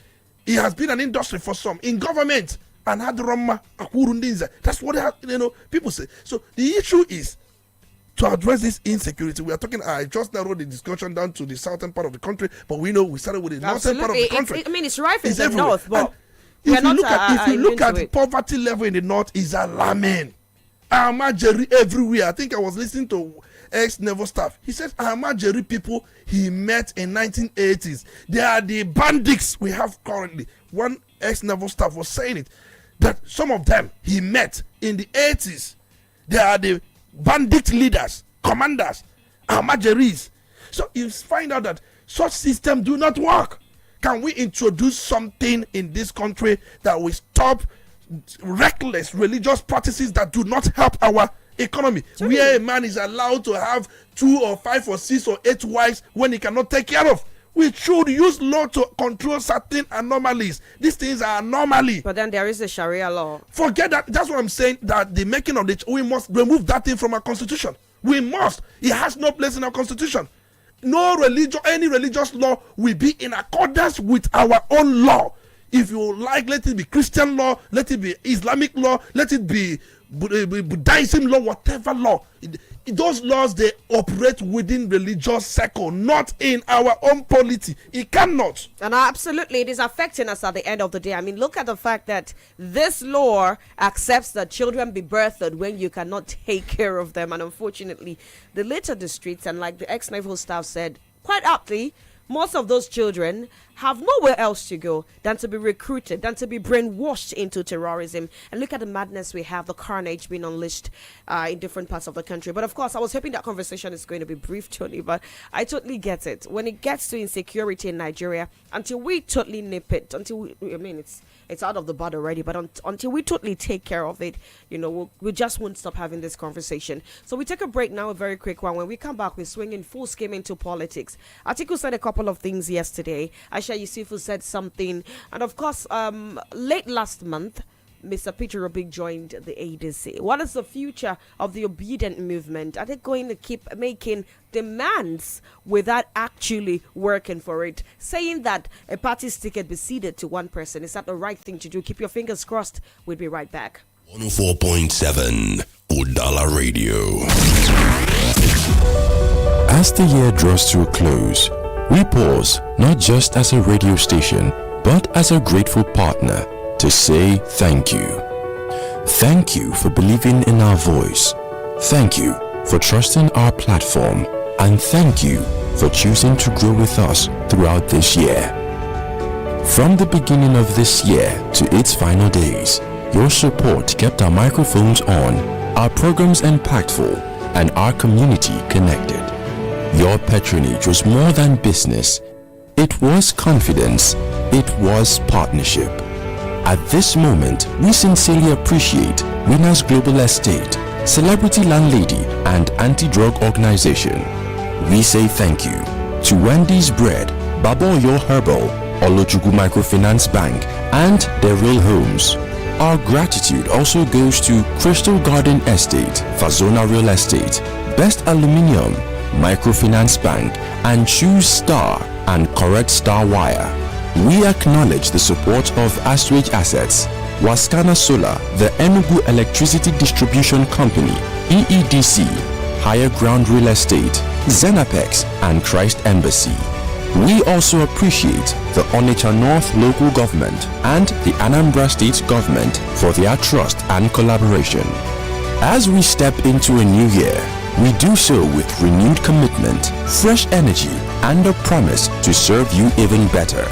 it has been an industry for some in government, and had Roma Akurundinza. That's what people say. So the issue is to address this insecurity. We are talking, I just narrowed the discussion down to the southern part of the country, but we know we started with the northern part of the country. It's rife in the north, but if you look at the poverty level in the north, is alarming. Jerry everywhere. I think I was listening to ex-naval staff. He says Jerry people he met in 1980s. They are the bandits we have currently. One ex-naval staff was saying it, that some of them he met in the 80s. They are the bandit leaders, commanders, Jerry's. So you find out that such systems do not work. Can we introduce something in this country that will stop reckless religious practices that do not help our economy? Where a man is allowed to have 2 or 5 or 6 or 8 wives when he cannot take care of. We should use law to control certain anomalies. These things are anomaly. But then there is the Sharia law. Forget that. That's what I'm saying. That the making of we must remove that thing from our constitution. We must. It has no place in our constitution. No religion, any religious law will be in accordance with our own law. If you like, let it be Christian law, let it be Islamic law, let it be Buddhism law, whatever law. Those laws, they operate within religious circle, not in our own polity. It cannot. And absolutely, it is affecting us at the end of the day. I mean, look at the fact that this law accepts that children be birthed when you cannot take care of them. And unfortunately, the litter the streets, and like the ex-naval staff said, quite aptly, most of those children have nowhere else to go than to be recruited, than to be brainwashed into terrorism. And look at the madness we have, the carnage being unleashed in different parts of the country. But of course, I was hoping that conversation is going to be brief, Tony, but I totally get it. When it gets to insecurity in Nigeria, until we totally nip it, it's out of the bud already, but until we totally take care of it, we just won't stop having this conversation. So we take a break now, a very quick one. When we come back, we're swinging full scheme into politics. Atiku said a couple of things yesterday. Aisha Yusufu said something. And of course, late last month, Mr. Peter Obig joined the ADC. What is the future of the obedient movement? Are they going to keep making demands without actually working for it? Saying that a party's ticket be ceded to one person, is that the right thing to do? Keep your fingers crossed. We'll be right back. 104.7 Udala Radio. As the year draws to a close, we pause not just as a radio station, but as a grateful partner to say thank you. Thank you for believing in our voice. Thank you for trusting our platform. And thank you for choosing to grow with us throughout this year. From the beginning of this year to its final days, your support kept our microphones on, our programs impactful, and our community connected. Your patronage was more than business. It was confidence. It was partnership. At this moment, we sincerely appreciate Winners Global Estate, Celebrity Landlady, and Anti-Drug Organization. We say thank you to Wendy's Bread, Baboyo Herbal, Olojugu Microfinance Bank, and The Real Homes. Our gratitude also goes to Crystal Garden Estate, Fazona Real Estate, Best Aluminium, Microfinance Bank, and Choose Star and Correct Star Wire. We acknowledge the support of Aswage Assets, Wascana Solar, the Enugu Electricity Distribution Company, EEDC, Higher Ground Real Estate, Zenapex, and Christ Embassy. We also appreciate the Onitsha North Local Government and the Anambra State Government for their trust and collaboration. As we step into a new year, we do so with renewed commitment, fresh energy, and a promise to serve you even better.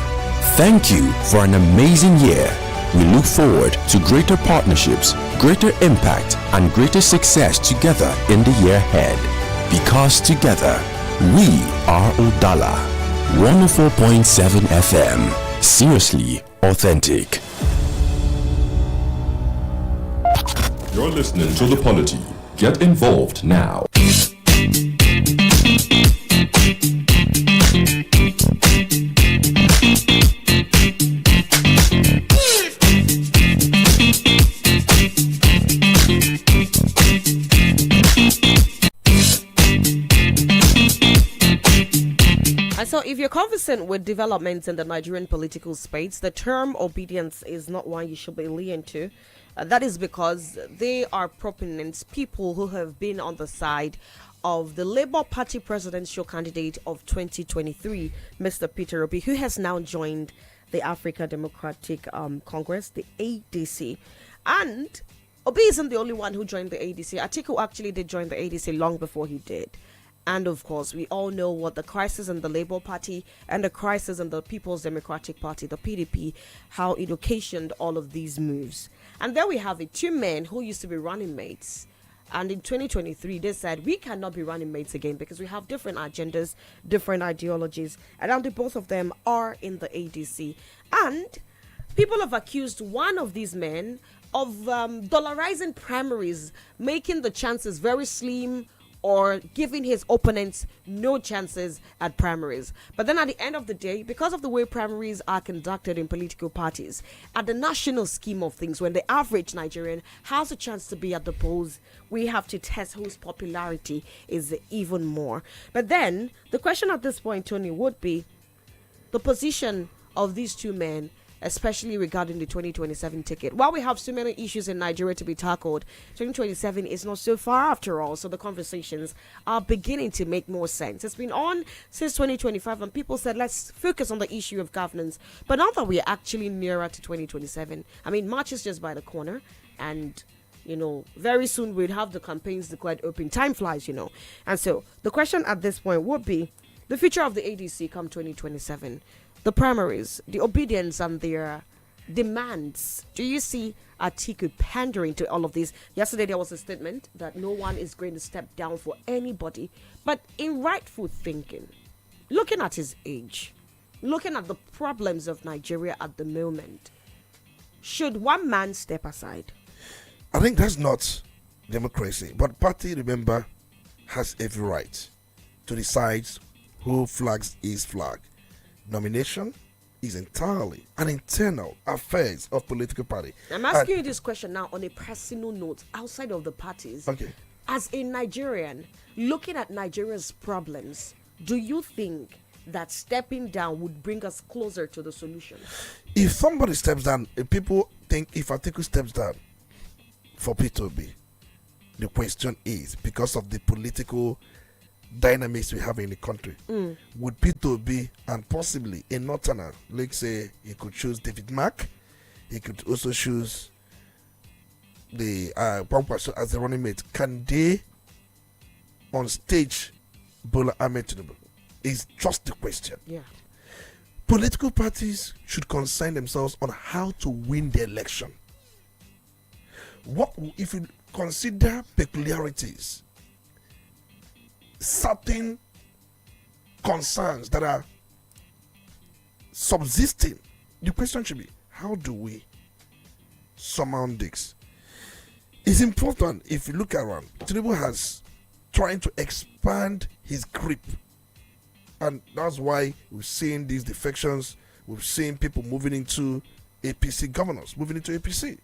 Thank you for an amazing year. We look forward to greater partnerships, greater impact, and greater success together in the year ahead. Because together, we are Udala. 104.7 FM. Seriously authentic. You're listening to The Polity. Get involved now. And so, if you're conversant with developments in the Nigerian political space, the term obedience is not one you should be lean to. That is because they are proponents, people who have been on the side of the Labour Party presidential candidate of 2023, Mr. Peter Obi, who has now joined the African Democratic Congress, the ADC. And Obi isn't the only one who joined the ADC. Atiku actually did join the ADC long before he did. And of course, we all know what the crisis in the Labour Party and the crisis in the People's Democratic Party, the PDP, how it occasioned all of these moves. And there we have it, two men who used to be running mates. And in 2023, they said, we cannot be running mates again because we have different agendas, different ideologies. And now the both of them are in the ADC. And people have accused one of these men of dollarizing primaries, making the chances very slim, or giving his opponents no chances at primaries. But then at the end of the day, because of the way primaries are conducted in political parties, at the national scheme of things, when the average Nigerian has a chance to be at the polls, we have to test whose popularity is even more. But then, the question at this point, Tony, would be the position of these two men, especially regarding the 2027 ticket. While we have so many issues in Nigeria to be tackled, 2027 is not so far after all, so the conversations are beginning to make more sense. It's been on since 2025 and people said, let's focus on the issue of governance. But now that we're actually nearer to 2027, I mean, March is just by the corner and, you know, very soon we'll have the campaigns declared open. Time flies, you know. And so the question at this point would be the future of the ADC come 2027. The primaries, the obedience and their demands. Do you see Atiku pandering to all of this? Yesterday there was a statement that no one is going to step down for anybody. But in rightful thinking, looking at his age, looking at the problems of Nigeria at the moment, should one man step aside? I think that's not democracy. But party, remember, has every right to decide who flags his flag. Nomination is entirely an internal affairs of political party. I'm asking you this question now on a personal note, outside of the parties. Okay. As a Nigerian, looking at Nigeria's problems, do you think that stepping down would bring us closer to the solution? If somebody steps down, if people think if Atiku steps down for P2B, the question is, because of the political dynamics we have in the country, would P2B and possibly a northerner, let's say he could choose David Mark, he could also choose the Pampaso as the running mate, can they on stage Bola Ahmed Tinubu? Is just the question. Yeah. Political parties should concern themselves on how to win the election. What if you consider peculiarities, certain concerns that are subsisting? The question should be, how do we surmount this? It's important. If you look around, Tinubu has trying to expand his grip, and that's why we've seen these defections. We've seen people moving into APC governors, moving into APC,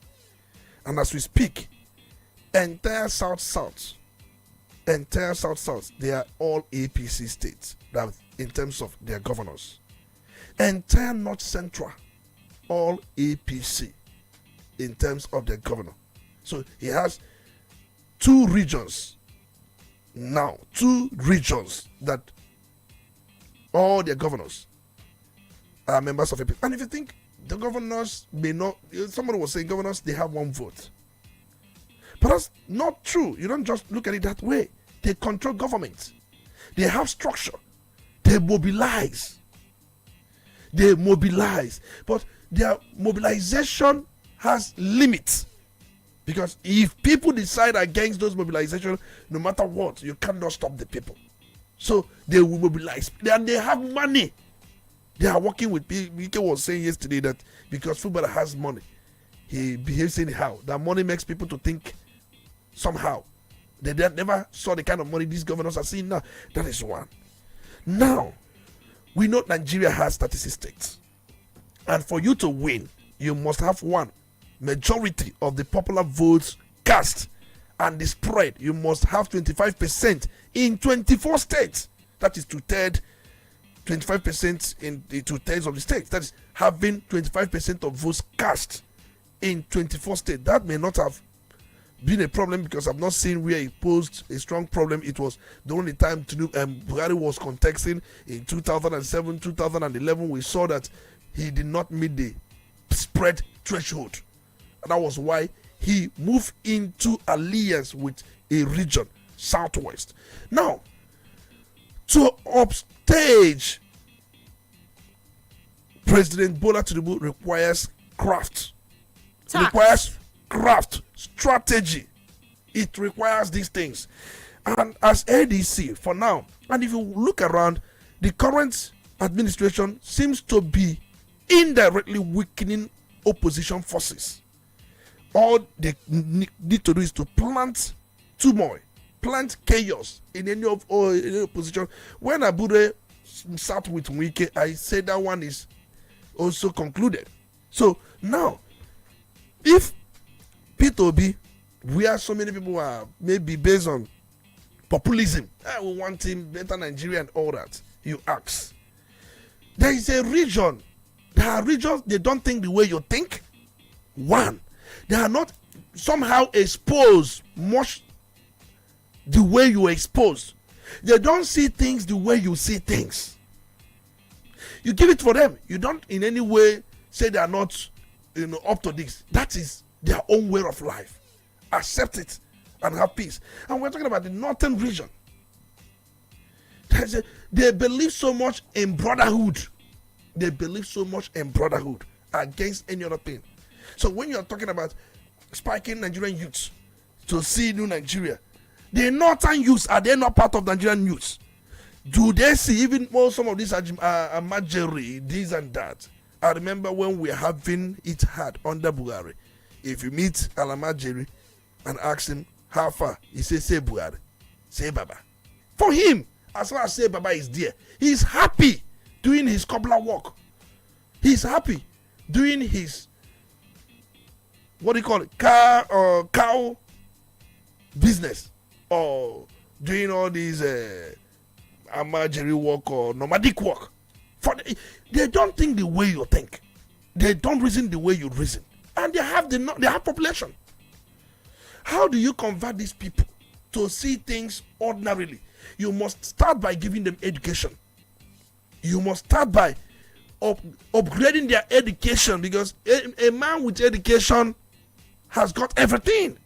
and as we speak, entire South, they are all APC states that in terms of their governors. Entire North Central, all APC in terms of their governor. So he has two regions that all their governors are members of APC. And if you think the governors may not, somebody was saying governors, they have one vote. But that's not true. You don't just look at it that way. They control government. They have structure. They mobilize. they mobilize, but their mobilization has limits. Because if people decide against those mobilization, no matter what, you cannot stop the people. So they will mobilize. They have money. They are working with people. Wike was saying yesterday that because footballer has money, he behaves anyhow. That money makes people to think somehow. They never saw the kind of money these governors are seeing now. That is one. Now, we know Nigeria has 36 states. And for you to win, you must have one majority of the popular votes cast. And the spread, you must have 25% in 24 states. That is 2/3, 25% in the 2/3 of the states. That is having 25% of votes cast in 24 states. That may not have been a problem because I've not seen where it posed a strong problem. It was the only time Buhari was contesting in 2007, 2011. We saw that he did not meet the spread threshold. And that was why he moved into alliance with a region, Southwest. Now, to upstage President Bola Tinubu requires craft. Requires craft, strategy. It requires these things. And as ADC for now, and if you look around, the current administration seems to be indirectly weakening opposition forces. All they need to do is to plant turmoil, plant chaos in any opposition. When Abude sat with Wike, I said that one is also concluded. So now, if P2B, where so many people are maybe based on populism, we want him better Nigeria and all that, you ask. There is a region. There are regions they don't think the way you think. One, they are not somehow exposed much the way you are exposed. They don't see things the way you see things. You give it for them. You don't in any way say they are not up to this. That is their own way of life. Accept it and have peace. And we're talking about the northern region. They believe so much in brotherhood. They believe so much in brotherhood against any other thing. So when you're talking about spiking Nigerian youths to see new Nigeria, the northern youths, are they not part of Nigerian youths? Do they see even more some of these Amajeri, this and that? I remember when we were having it hard under Buhari. If you meet Alamajeri and ask him how far, he says, say Buhari, say Baba. For him, as far as say Baba is there, he's happy doing his cobbler work. He's happy doing his, what do you call it, cow business, or doing all these Amajeri work or nomadic work. They don't think the way you think. They don't reason the way you reason. And they have population. How do you convert these people to see things ordinarily? You must start by giving them education. You must start by upgrading their education, because a man with education has got everything,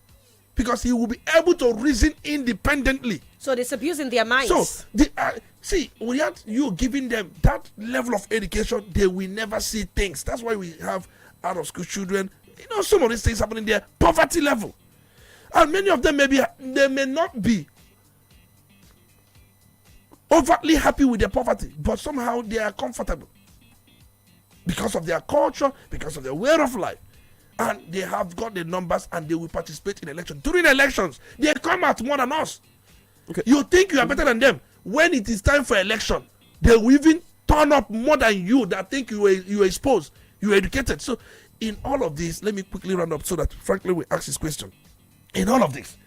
because he will be able to reason independently. So they're abusing their minds. So without you giving them that level of education, they will never see things. That's why we have out of school children. Some of these things happening there, poverty level, and many of them they may not be overtly happy with their poverty, but somehow they are comfortable because of their culture, because of their way of life. And they have got the numbers, and they will participate in elections. During elections, they come out more than us. Okay. You think you are better than them. When it is time for election, they will even turn up more than you, that think you are exposed, you are educated. So in all of this, let me quickly round up so that frankly we ask this question. In all of this,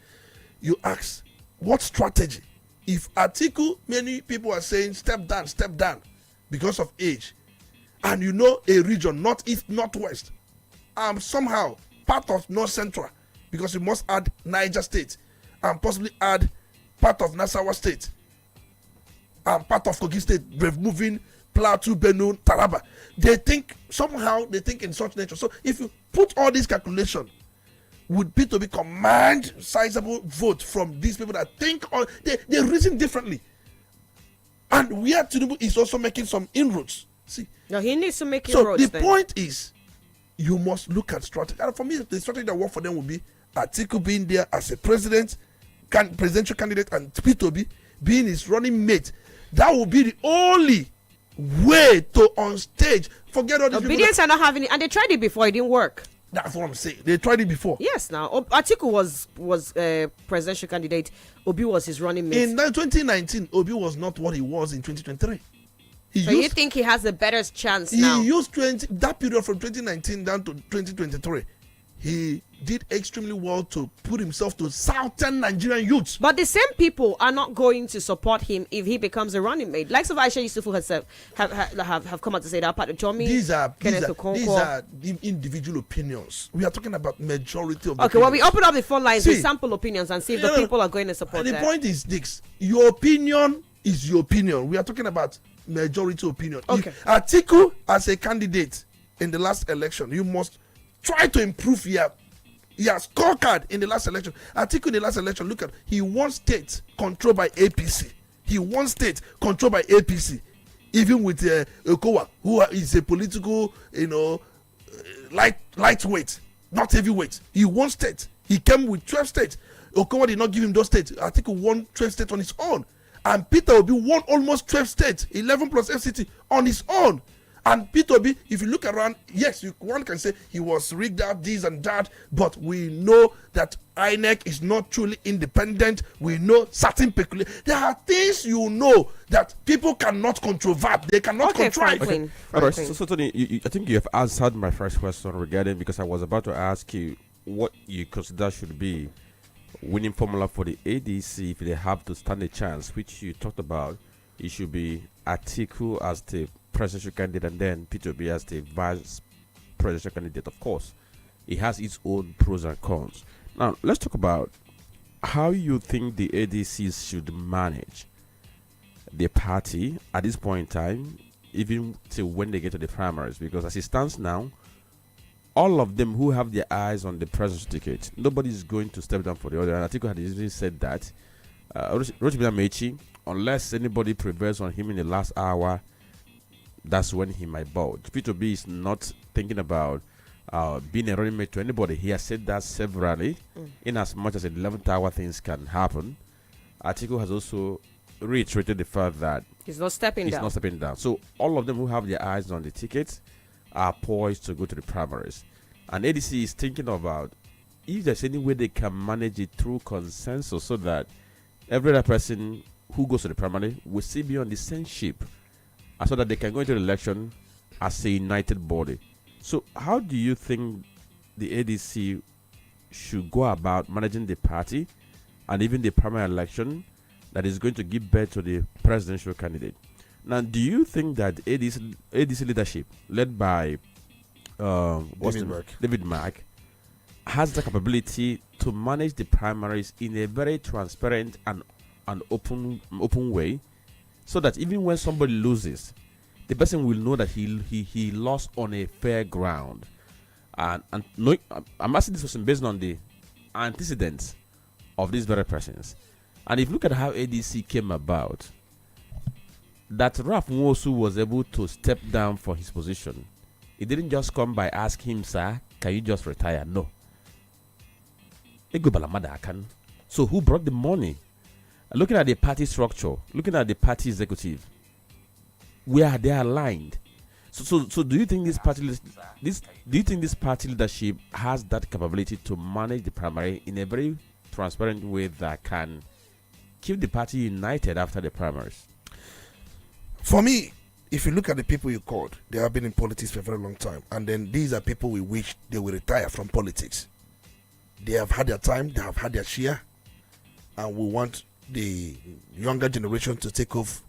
you ask, what strategy? If Atiku, many people are saying step down because of age, and a region, northeast, northwest, somehow part of north central, because you must add Niger State and possibly add part of Nasarawa State and part of Kogi State, removing Plateau, Benue, Taraba. They think in such nature. So if you put all these calculations, would be to be command sizable vote from these people that think, or they reason differently. And where Tinubu is also making some inroads, See, No, he needs to make it so roads the then. point is, you must look at strategy. And for me, the strategy that work for them will be Atiku being there as a presidential candidate, and P2B being his running mate. That will be the only way to on stage. Forget all these Obedience are not having it, and they tried it before. It didn't work. That's what I'm saying. They tried it before. Yes, now Atiku was a presidential candidate. Obi was his running mate. In 2019, Obi was not what he was in 2023. So you think he has a better chance He now? used that period from 2019 down to 2023. He did extremely well to put himself to southern Nigerian youths. But the same people are not going to support him if he becomes a running mate. Likes of Aisha Yusufu herself have come out to say that part of Tommy. These are Okonkwo. individual opinions. We are talking about majority of the Okay, well, we open up the phone lines See, with sample opinions and see if the people are going to support the that. point is this: your opinion is your opinion. We are talking about majority opinion. Okay. If Atiku as a candidate in the last election, you must try to improve your scorecard in the last election. Atiku in the last election, look at, he won state controlled by APC. He won state controlled by APC. Even with Okowa, who is a political, lightweight, not heavyweight. He won state. He came with 12 states. Okowa did not give him those states. Atiku won 12 states on his own. And Peter Obi won almost 12 states, 11 plus FCT on his own. And Peter Obi, if you look around, yes, one can say he was rigged up, this and that, but we know that INEC is not truly independent. We know certain peculiar. There are things that people cannot controvert. They cannot contrive. Franklin. All right, so Tony, I think you have answered my first question regarding, because I was about to ask you what you consider should be winning formula for the ADC if they have to stand a chance, which you talked about. It should be Atiku as the presidential candidate and then P2B as the vice presidential candidate. Of course, it has its own pros and cons. Now, let's talk about how you think the ADCs should manage the party at this point in time, even till when they get to the primaries, because as it stands now, all of them who have their eyes on the presidential ticket, nobody is going to step down for the other. And Atiku had even said that Rotimi Amechi, unless anybody prevails on him in the last hour, that's when he might bow. P2B is not thinking about being a running mate to anybody. He has said that severally, in as much as in the 11th hour things can happen. Atiku has also reiterated the fact that He's not stepping down. So all of them who have their eyes on the tickets are poised to go to the primaries. And ADC is thinking about if there's any way they can manage it through consensus so that every other person who goes to the primary will still be on the same ship, so that they can go into the election as a united body. So how do you think the ADC should go about managing the party and even the primary election that is going to give birth to the presidential candidate? Now, do you think that ADC leadership, led by David Mark, has the capability to manage the primaries in a very transparent and open way, so that even when somebody loses, the person will know that he lost on a fair ground? And no, I'm asking this question based on the antecedents of these very persons. And if you look at how ADC came about, that Ralph Nwosu was able to step down for his position, it didn't just come by asking him, sir, can you just retire? No. So who brought the money? Looking at the party structure, looking at the party executive, where they are aligned. So do you think this party leadership has that capability to manage the primary in a very transparent way that can keep the party united after the primaries? For me, if you look at the people you called, they have been in politics for a very long time. And then these are people we wish they will retire from politics. They have had their time, they have had their share, and we want the younger generation to take off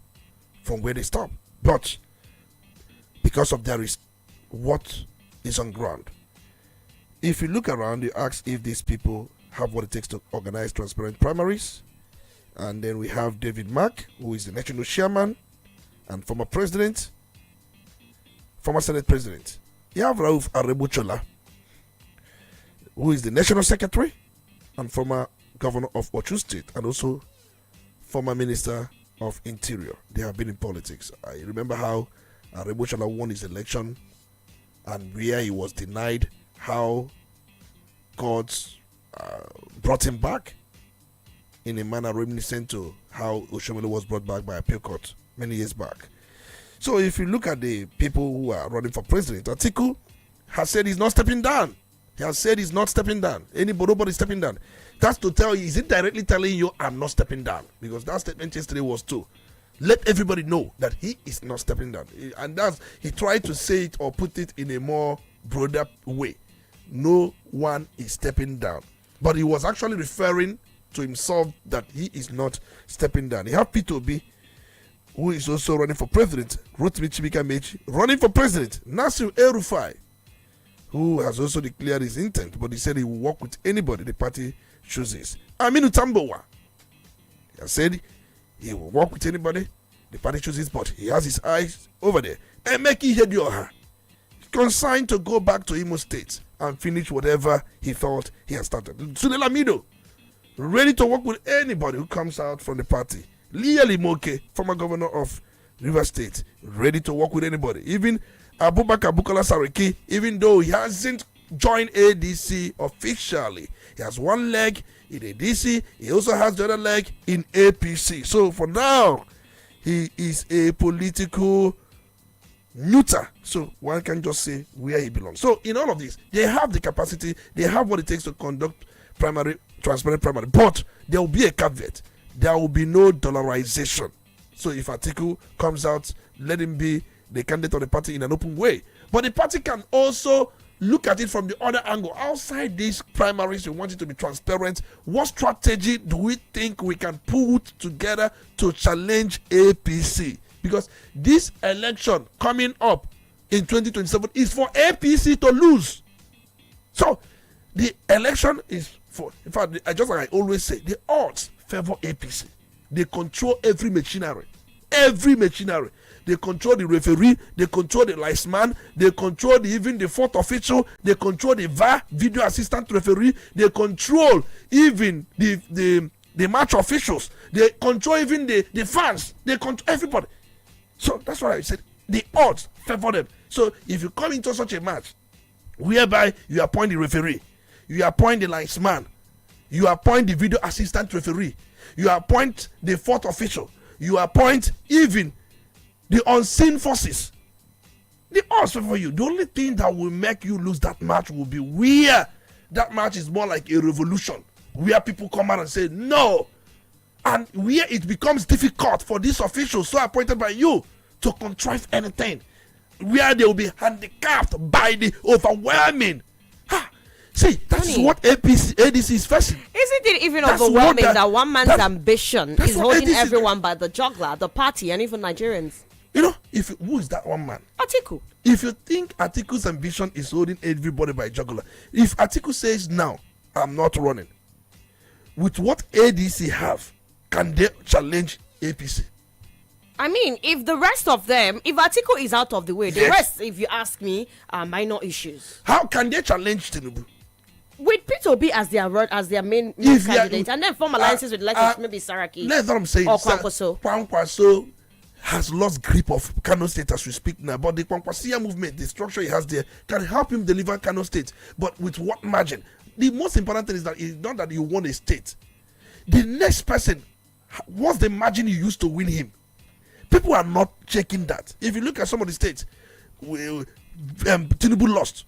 from where they stop. But because of what is on ground, if you look around, you ask if these people have what it takes to organize transparent primaries. And then we have David Mark, who is the national chairman and former Senate president. You have Rauf Arebuchola, who is the national secretary and former governor of Osun State, and also former minister of interior. They have been in politics. I remember how Arebo won his election, and where he was denied, how God brought him back in a manner reminiscent to how Oshomole was brought back by appeal court many years back. So if you look at the people who are running for president, Atiku has said he's not stepping down. He has said he's not stepping down. Nobody stepping down. That's to tell you, is it directly telling you I'm not stepping down? Because that statement yesterday was to let everybody know that he is not stepping down. And he tried to say it or put it in a more broader way. No one is stepping down. But he was actually referring to himself that he is not stepping down. He have P2B, who is also running for president, Rotimi Chibika Mechi, running for president, Nasir El-Rufai, who has also declared his intent, but he said he will work with anybody the party chooses. Aminu Tambowa, he has said he will work with anybody the party chooses, but he has his eyes over there. Emeki Hedioha, consigned to go back to Imo State and finish whatever he thought he had started. Sule Lamido, ready to work with anybody who comes out from the party. Leah Limoke, former governor of Rivers State, ready to work with anybody. Even Abubakar Bukola Sariki, even though he hasn't joined ADC officially, he has one leg in ADC, he also has the other leg in APC. So for now, he is a political neuter. So one can just say where he belongs. So in all of this, they have the capacity, they have what it takes to conduct transparent primary, but there will be a caveat. There will be no dollarization. So if Atiku comes out, let him be the candidate of the party in an open way. But the party can also look at it from the other angle. Outside these primaries, we want it to be transparent. What strategy do we think we can put together to challenge APC? Because this election coming up in 2027 is for APC to lose. So the election is for, in fact, just like I always say, the odds favor APC. They control every machinery. Every machinery. They control the referee, they control the linesman, they control even the fourth official, they control the VAR, video assistant referee, they control even the match officials, they control even the fans, they control everybody. So that's why I said the odds favor them. So if you come into such a match whereby you appoint the referee, you appoint the linesman, you appoint the video assistant referee, you appoint the fourth official, you appoint even the unseen forces, the odds for you. The only thing that will make you lose that match will be where that match is more like a revolution, where people come out and say no, and where it becomes difficult for these officials so appointed by you to contrive anything, where they will be handicapped by the overwhelming. See, that's what ADC is facing. Isn't it even overwhelming that one man's ambition is holding everyone by the jugular, the party, and even Nigerians? You know, who is that one man? Atiku. If you think Atiku's ambition is holding everybody by jugular, if Atiku says now, I'm not running, with what ADC have, can they challenge APC? I mean, if the rest of them, if Atiku is out of the way, the rest, if you ask me, are minor issues. How can they challenge Tinubu? With P2B as their main candidate, and then form alliances with maybe Saraki. That's what I'm saying. Or Kwankwaso. Kwankwaso has lost grip of Kano State as we speak now, but the Kwankwasia movement, the structure he has there, can help him deliver Kano State. But with what margin? The most important thing is that it's not that you won a state. The next person, what's the margin you used to win him? People are not checking that. If you look at some of the states, Tinubu lost.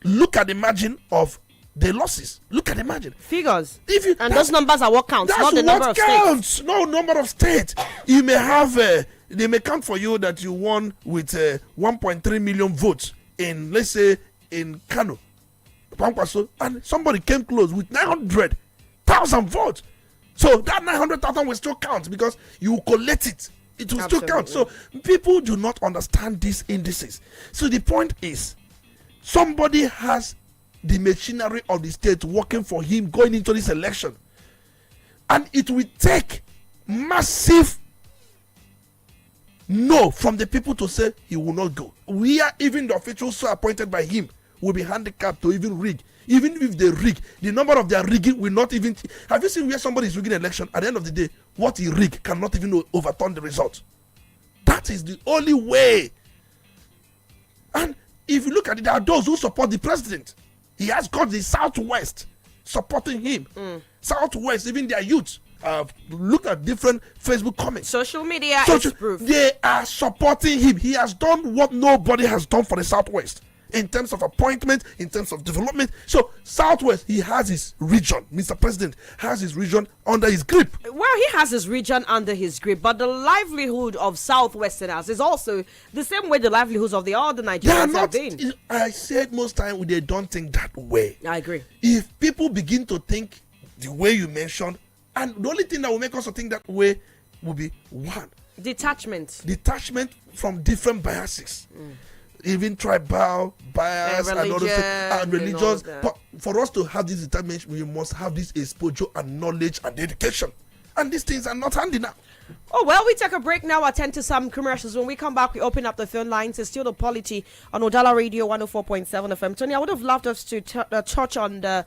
Look at the margin of the losses. Look at the margin. Figures. Those numbers are what counts, not the number of states. No number of states. You may have, they may count for you that you won with 1.3 million votes in, let's say, in Kano, and somebody came close with 900,000 votes. So that 900,000 will still count because you collect it. It will still count. So people do not understand these indices. So the point is, somebody has the machinery of the state working for him going into this election, and it will take massive no from the people to say he will not go. We are even the officials so appointed by him will be handicapped to even rig. Even if they rig, the number of their rigging will not even. Have you seen where somebody is rigging an election? At the end of the day, what he rig cannot even overturn the result. That is the only way And if you look at it, there are those who support the president. He has got the Southwest supporting him. Southwest, even their youth. Look at different Facebook comments. Social media is proof. They are supporting him. He has done what nobody has done for the Southwest in terms of appointment, in terms of development. So Southwest, he has his region. Mr. President has his region under his grip. Well, he has his region under his grip, but the livelihood of Southwesterners is also the same way the livelihoods of the other Nigerians have been. I said most time they don't think that way. I agree. If people begin to think the way you mentioned, and the only thing that will make us to think that way will be one, detachment from different biases. Even tribal bias and all those things, and religious. But for us to have this determination, we must have this exposure and knowledge and education. And these things are not handy now. Oh, well, we take a break now, attend to some commercials. When we come back, we open up the phone lines. It's still the Polity on Udala Radio 104.7 FM. Tony, I would have loved us to touch on the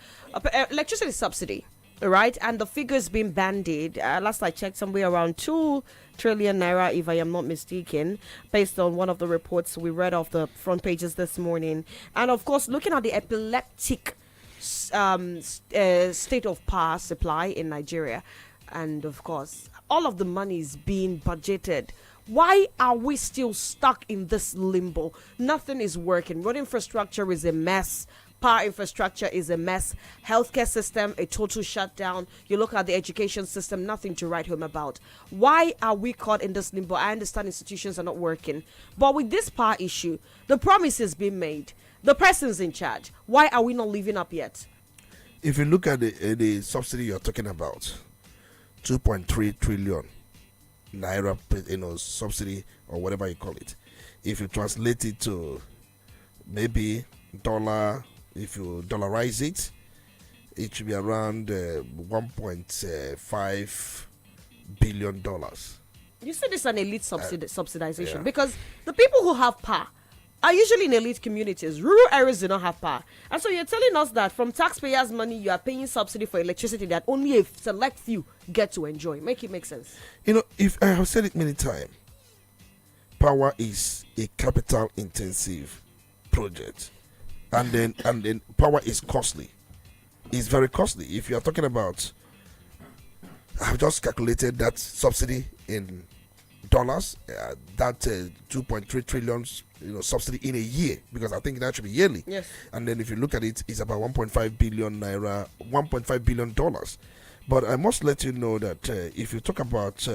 electricity subsidy. Right, and the figures being bandied. Last I checked, somewhere around 2 trillion naira, if I am not mistaken, based on one of the reports we read off the front pages this morning. And of course, looking at the epileptic state of power supply in Nigeria, and of course, all of the money is being budgeted. Why are we still stuck in this limbo? Nothing is working. Road infrastructure is a mess. Power infrastructure is a mess. Healthcare system, a total shutdown. You look at the education system, nothing to write home about. Why are we caught in this limbo? I understand institutions are not working. But with this power issue, the promises being made, the person's in charge. Why are we not living up yet? If you look at the subsidy you're talking about, 2.3 trillion naira, subsidy or whatever you call it. If you translate it to maybe dollar, if you dollarize it, it should be around $1.5 billion. You said it's an elite subsidization because the people who have power are usually in elite communities. Rural areas do not have power. And so you're telling us that from taxpayers' money, you are paying subsidy for electricity that only a select few get to enjoy. Make it make sense. If I have said it many times, power is a capital intensive project. And then power is costly. It's very costly. If you are talking about, I've just calculated that subsidy in dollars, that 2.3 trillion subsidy in a year, because I think that should be yearly. Yes. And then if you look at it, it's about 1.5 billion naira, $1.5 billion. But I must let you know that if you talk about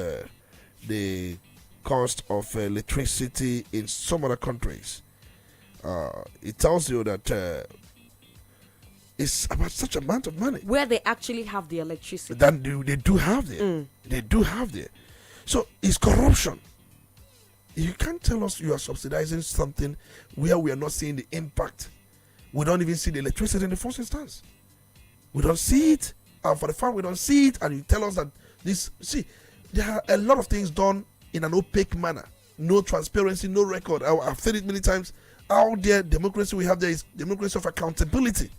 the cost of electricity in some other countries, it tells you that it's about such amount of money where they actually have the electricity. That they do have there. They do have there. So it's corruption. You can't tell us you are subsidizing something where we are not seeing the impact. We don't even see the electricity in the first instance. We don't see it. And for the fact we don't see it, and you tell us that there are a lot of things done in an opaque manner. No transparency, no record. I've said it many times. Out there, democracy we have there is democracy of accountability.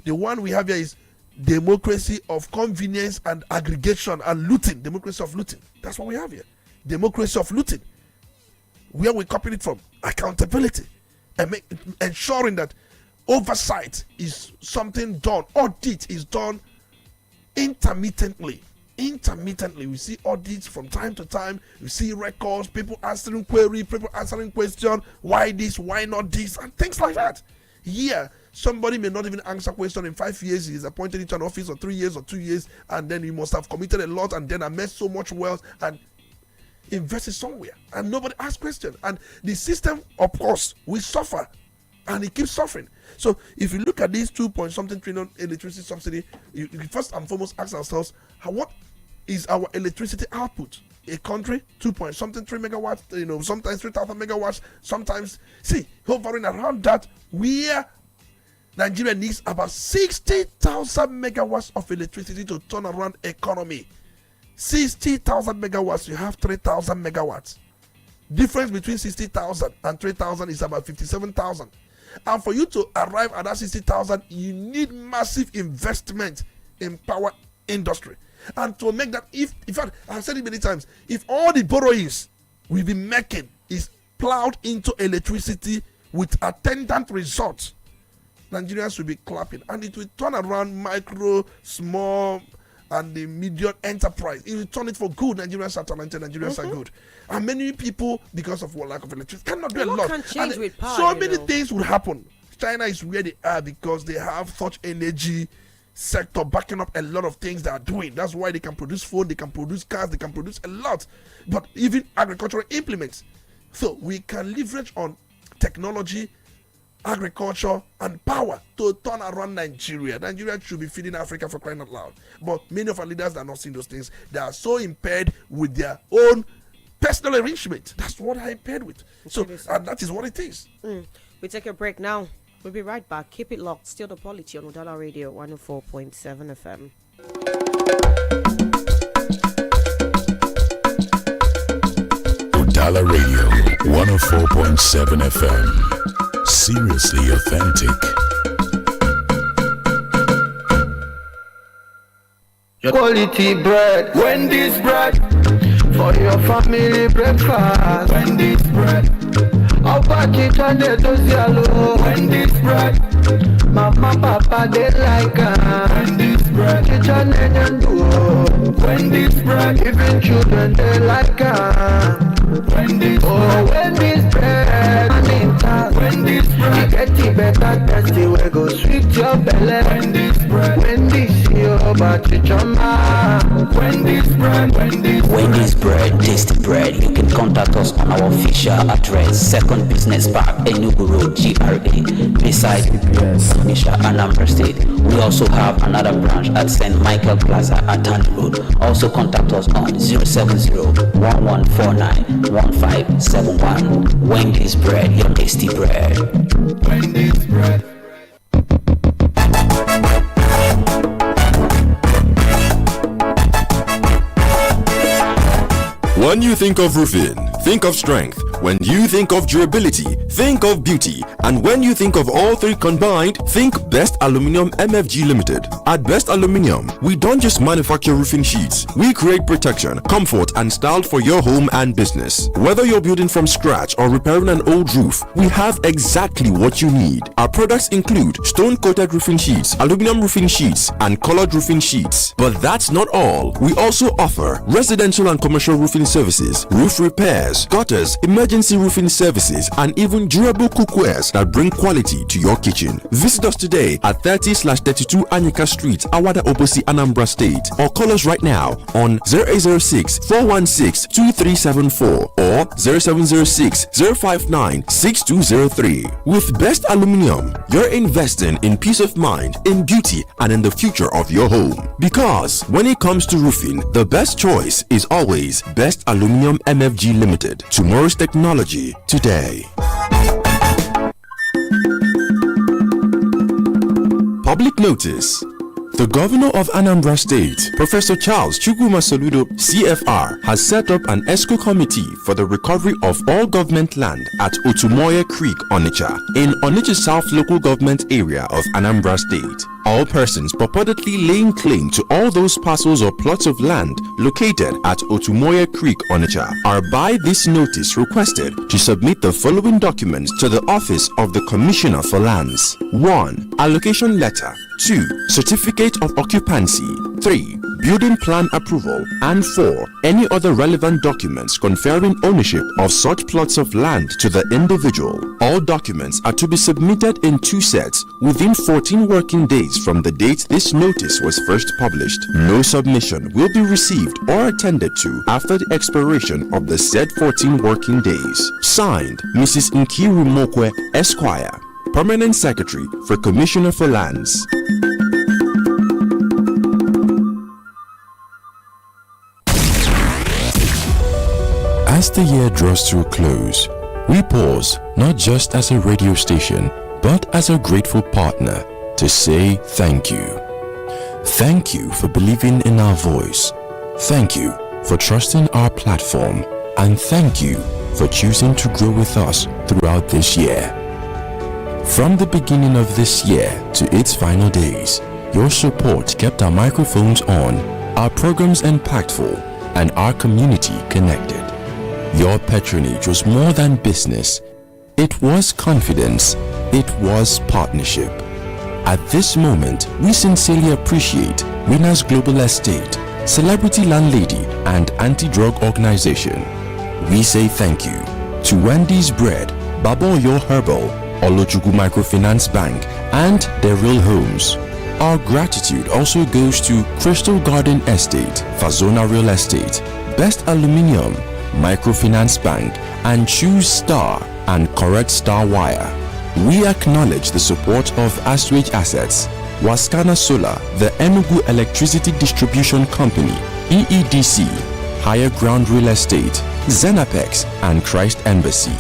The one we have here is democracy of convenience and aggregation and looting. Democracy of looting. That's what we have here. Democracy of looting. Where we copied it from? Accountability. And ensuring that oversight is something done. Audit is done intermittently. We see audits from time to time. We see records, people answering queries, people answering questions. Why this? Why not this? And things like that. Yeah, somebody may not even answer question in 5 years. He's appointed into an office or 3 years or 2 years, and then he must have committed a lot and then amassed so much wealth and invested somewhere, and nobody asks questions. And the system, of course, will suffer, and it keeps suffering. So if you look at these 2-point-something trillion electricity subsidy, you first and foremost ask ourselves, what is our electricity output? A country, 2-point-something 3 megawatts, sometimes 3,000 megawatts, sometimes, hovering around that, where Nigeria needs about 60,000 megawatts of electricity to turn around economy. 60,000 megawatts, you have 3,000 megawatts. Difference between 60,000 and 3,000 is about 57,000. And for you to arrive at that 60,000, you need massive investment in power industry. And to make that, in fact, I've said it many times, if all the borrowings we've been making is plowed into electricity, with attendant results, Nigerians will be clapping, and it will turn around micro, small, and the medium enterprise. It will turn it for good. Nigerians are talented. Nigerians are good. And many people, because of lack of electricity, cannot do a lot. Can change with power, so many things will happen. China is where they are because they have such energy sector backing up a lot of things they are doing. That's why they can produce phone, they can produce cars, they can produce a lot. But even agricultural implements. So we can leverage on technology, agriculture, and power to turn around Nigeria. Nigeria should be feeding Africa, for crying out loud. But many of our leaders are not seeing those things. They are so impaired with their own personal arrangement. That's what I'm impaired with. So, and that is what it is. We take a break now. We'll be right back. Keep it locked. Still the Polity on Udala Radio 104.7 FM. Udala Radio 104.7 FM. Seriously authentic. Quality bread, Wendy's bread. For your family breakfast, Wendy's bread. I'll pack it on the yellow. Wendy's bread. Mama, papa, they like Wendy's bread. Kitchen and do Wendy's bread. Even children, they like Wendy's bread. Wendy's bread. Wendy's bread. You get it better, tasty. We go sweet your belly. Wendy's bread. Wendy's your body, chama. Wendy's bread. Wendy's bread, tasty bread. You can contact us on our official address, Second Business Park, Enugu Road, GRA, beside Onitsha, Anambra State. We also have another branch at St. Michael Plaza at Tandy Road. Also contact us on 070-1149-1571. Wendy's bread, your tasty bread. Wendy's bread. When you think of roofing, think of strength. When you think of durability, think of beauty. And when you think of all three combined, think Best Aluminium MFG Limited. At Best Aluminium, we don't just manufacture roofing sheets. We create protection, comfort, and style for your home and business. Whether you're building from scratch or repairing an old roof, we have exactly what you need. Our products include stone-coated roofing sheets, aluminum roofing sheets, and colored roofing sheets. But that's not all. We also offer residential and commercial roofing services, roof repairs, gutters, emergency roofing services, and even durable cookwares that bring quality to your kitchen. Visit us today at 30/32 Anyika Street, Awada Obosi, Anambra State, or call us right now on 0806-416-2374 or 0706-059-6203. With Best Aluminium, you're investing in peace of mind, in beauty, and in the future of your home. Because when it comes to roofing, the best choice is always Best Aluminium MFG Limited. Tomorrow's technology today. Public notice. The governor of Anambra State, Professor Charles Chukwuma Soludo, CFR, has set up an ESCO committee for the recovery of all government land at Otumoye Creek, Onitsha, in Onitsha South local government area of Anambra State. All persons purportedly laying claim to all those parcels or plots of land located at Otumoye Creek, Onitsha, are by this notice requested to submit the following documents to the Office of the Commissioner for Lands. 1. Allocation letter. 2. Certificate of occupancy. 3. Building plan approval. And 4. Any other relevant documents conferring ownership of such plots of land to the individual. All documents are to be submitted in 2 sets within 14 working days from the date this notice was first published. No submission will be received or attended to after the expiration of the said 14 working days. Signed, Mrs. Nkiru Mokwe, Esquire, Permanent Secretary for Commissioner for Lands. As the year draws to a close, we pause not just as a radio station, but as a grateful partner to say thank you. Thank you for believing in our voice. Thank you for trusting our platform. And thank you for choosing to grow with us throughout this year. From the beginning of this year to its final days, your support kept our microphones on, our programs impactful, and our community connected. Your patronage was more than business. It was confidence. It was partnership. At this moment, we sincerely appreciate Winners Global Estate, Celebrity Landlady, and Anti-Drug Organization. We say thank you to Wendy's Bread, Baboyo Herbal, Olojugu Microfinance Bank, and their real homes. Our gratitude also goes to Crystal Garden Estate, Fazona Real Estate, Best Aluminium, Microfinance Bank, and Choose Star and Correct Star Wire. We acknowledge the support of Aswage Assets, Waskana Solar, the Enugu Electricity Distribution Company, EEDC, Higher Ground Real Estate, Zenapex, and Christ Embassy.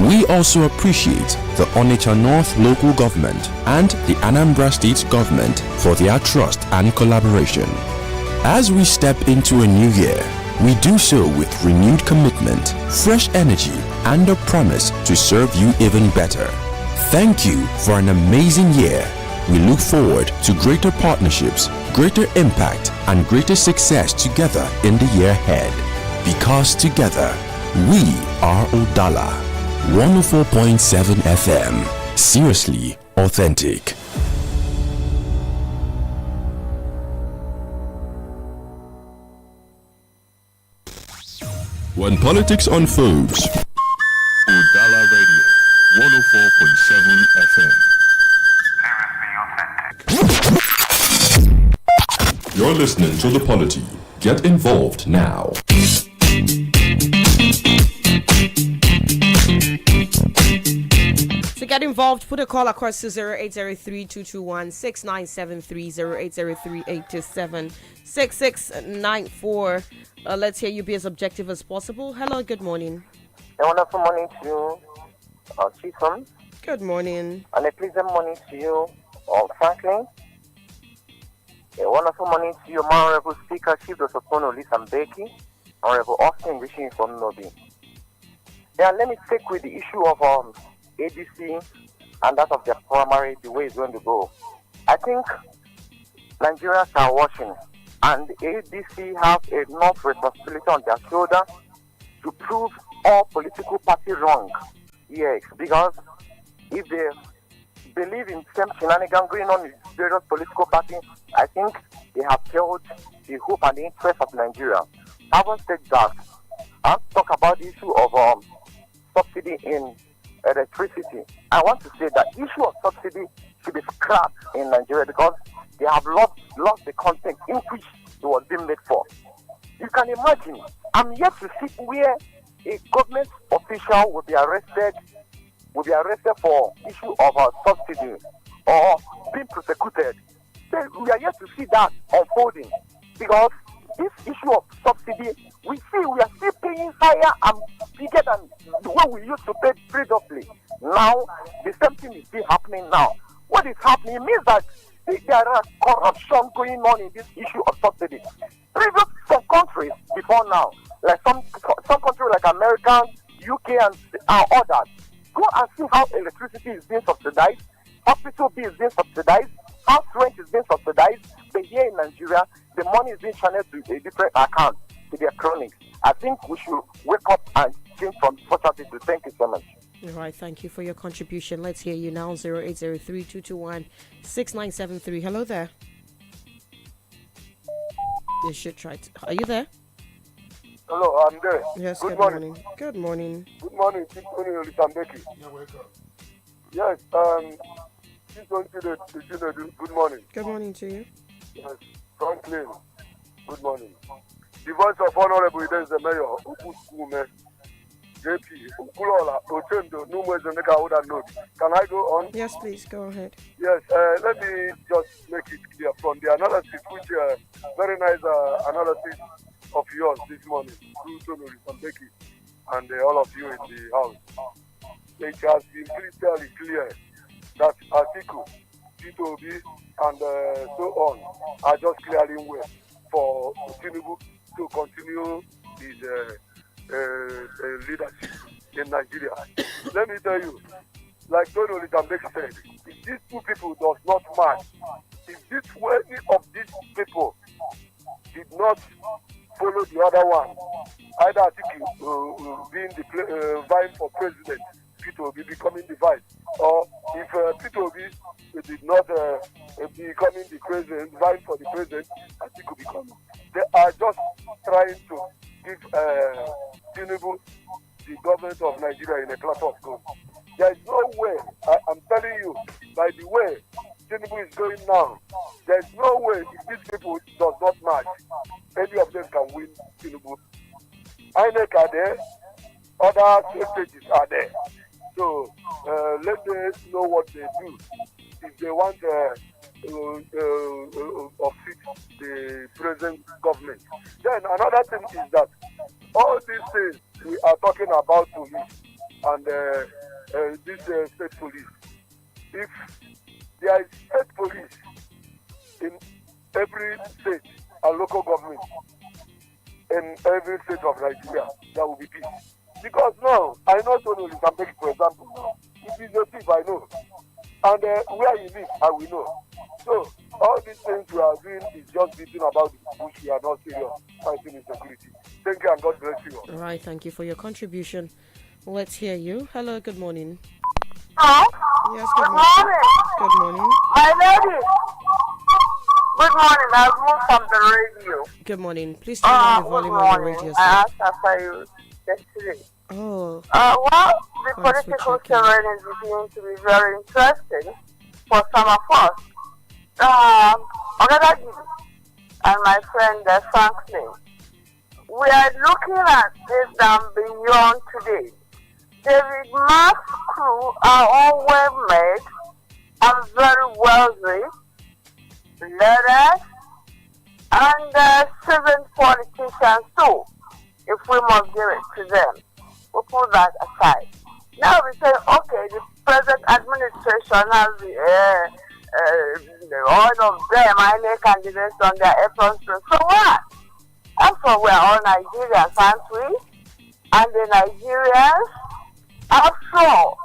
We also appreciate the Onitsha North Local Government and the Anambra State Government for their trust and collaboration. As we step into a new year, we do so with renewed commitment, fresh energy, and a promise to serve you even better. Thank you for an amazing year. We look forward to greater partnerships, greater impact, and greater success together in the year ahead. Because together, we are Udala. 104.7 FM. Seriously authentic. When politics unfolds, Udala Radio, 104.7 FM. you're listening to the Polity. Get involved now. To get involved, put a call across to 0803-221-6973, 0803-827-6694. Let's hear you be as objective as possible. Hello, good morning. A wonderful morning to you, Chisom. Good morning. And a pleasant morning to you, Franklin. A wonderful morning to you, Honorable Speaker, Chief Justice Lisambeki, Honorable Austin, wishing from Nobi. Then let me take with the issue of ADC and that of their primary, the way it's going to go. I think Nigerians are watching, and the ADC have enough responsibility on their shoulder to prove all political parties wrong. Yes, because if they believe in some shenanigans going on in various political parties, I think they have failed the hope and the interest of Nigeria. Having said that, I want to talk about the issue of subsidy in electricity. I want to say that issue of subsidy should be scrapped in Nigeria because they have lost the content in which it was being made for. You can imagine, I'm yet to see where a government official will be arrested for issue of subsidy or being prosecuted. Then we are yet to see that unfolding because this issue of subsidy, we are still paying higher and bigger than the way we used to pay previously. Now, the same thing is still happening now. What is happening means that there are corruption going on in this issue of subsidy. Some countries before now, like some countries like America, UK, and others, go and see how electricity is being subsidized, hospital bill is being subsidized, house rent is being subsidized. But here in Nigeria, the money is being channeled to a different account, to their cronies. I think we should wake up and change from such a thing. Thank you so much. All right, thank you for your contribution. Let's hear you now. 0803-221-6973. Hello there. You should try to. Are you there? Hello, I'm there. Yes, good morning. Good morning. Good morning, Tony Olitambeki. You're welcome. Yes, good morning. Good morning to you. Yes, Franklin, good morning. The voice of Honorable Idris the Mayor, Ukusume, JP, Ukulola, Ochendo, Numwezeneka would have known. Can I go on? Yes, please, go ahead. Yes, let me just make it clear from the analysis, which very nice analysis of yours this morning, through Tony Olitambeki and all of you in the house. It has been crystal clear that article, P2B, and so on are just clearing way for Tinubu to continue his leadership in Nigeria. Let me tell you, like Tony Olitambeki said, if these two people does not match, if any of these people did not follow the other one, either Atiku being vying for president, Peter Obi becoming the vice, or if Peter Obi did not becoming the president, vying for the president, Atiku becoming. They are just trying to give Tinubu the government of Nigeria in a cluster of gold. There is no way, I'm telling you, by the way Tinubu is going now, there is no way if these people does not match, any of them can win Tinubu. INEC are there, other stages are there. So let them know what they do. If they want of fit the present government. Then another thing is that all these things we are talking about police and this state police. If there is state police in every state and local government in every state of Nigeria, there will be peace. Because now, I know Tony Lisambeki, for example, now. If he's a thief, I know. And where he lives, I will know. So, all these things we are doing is just beating about the bush. We are not serious fighting insecurity. Thank you and God bless you all. All right, thank you for your contribution. Let's hear you. Hello, good morning. Hello? Yes, good morning. Good morning. My lady. Good morning. I've moved from the radio. Good morning. Please turn down the volume on the radio. I asked after you yesterday. Oh. Well, the political terrain is beginning to be very interesting for some of us. Odadagi and my friend Franklin, we are looking at this down beyond today. David Mark's crew are all well made and very wealthy, leaders, and seasoned politicians too, if we must give it to them. We'll put that aside. Now we say, okay, the present administration has all of them, INEC candidates on their efforts. So what? After we're all Nigerians, aren't we? And the Nigerians, after all,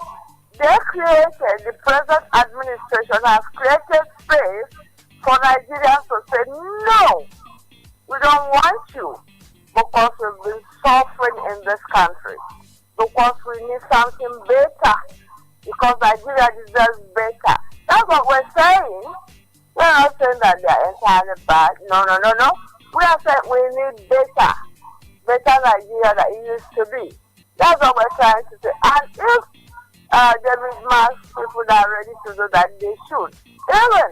they created, the present administration has created space for Nigerians to say, no, we don't want you, because we've been suffering in this country, because we need something better, because Nigeria deserves better. That's what we're saying. We're not saying that they're entirely bad. No. We are saying we need better Nigeria that it used to be. That's what we're trying to say. And if there is mass people that are ready to do that, they should. Even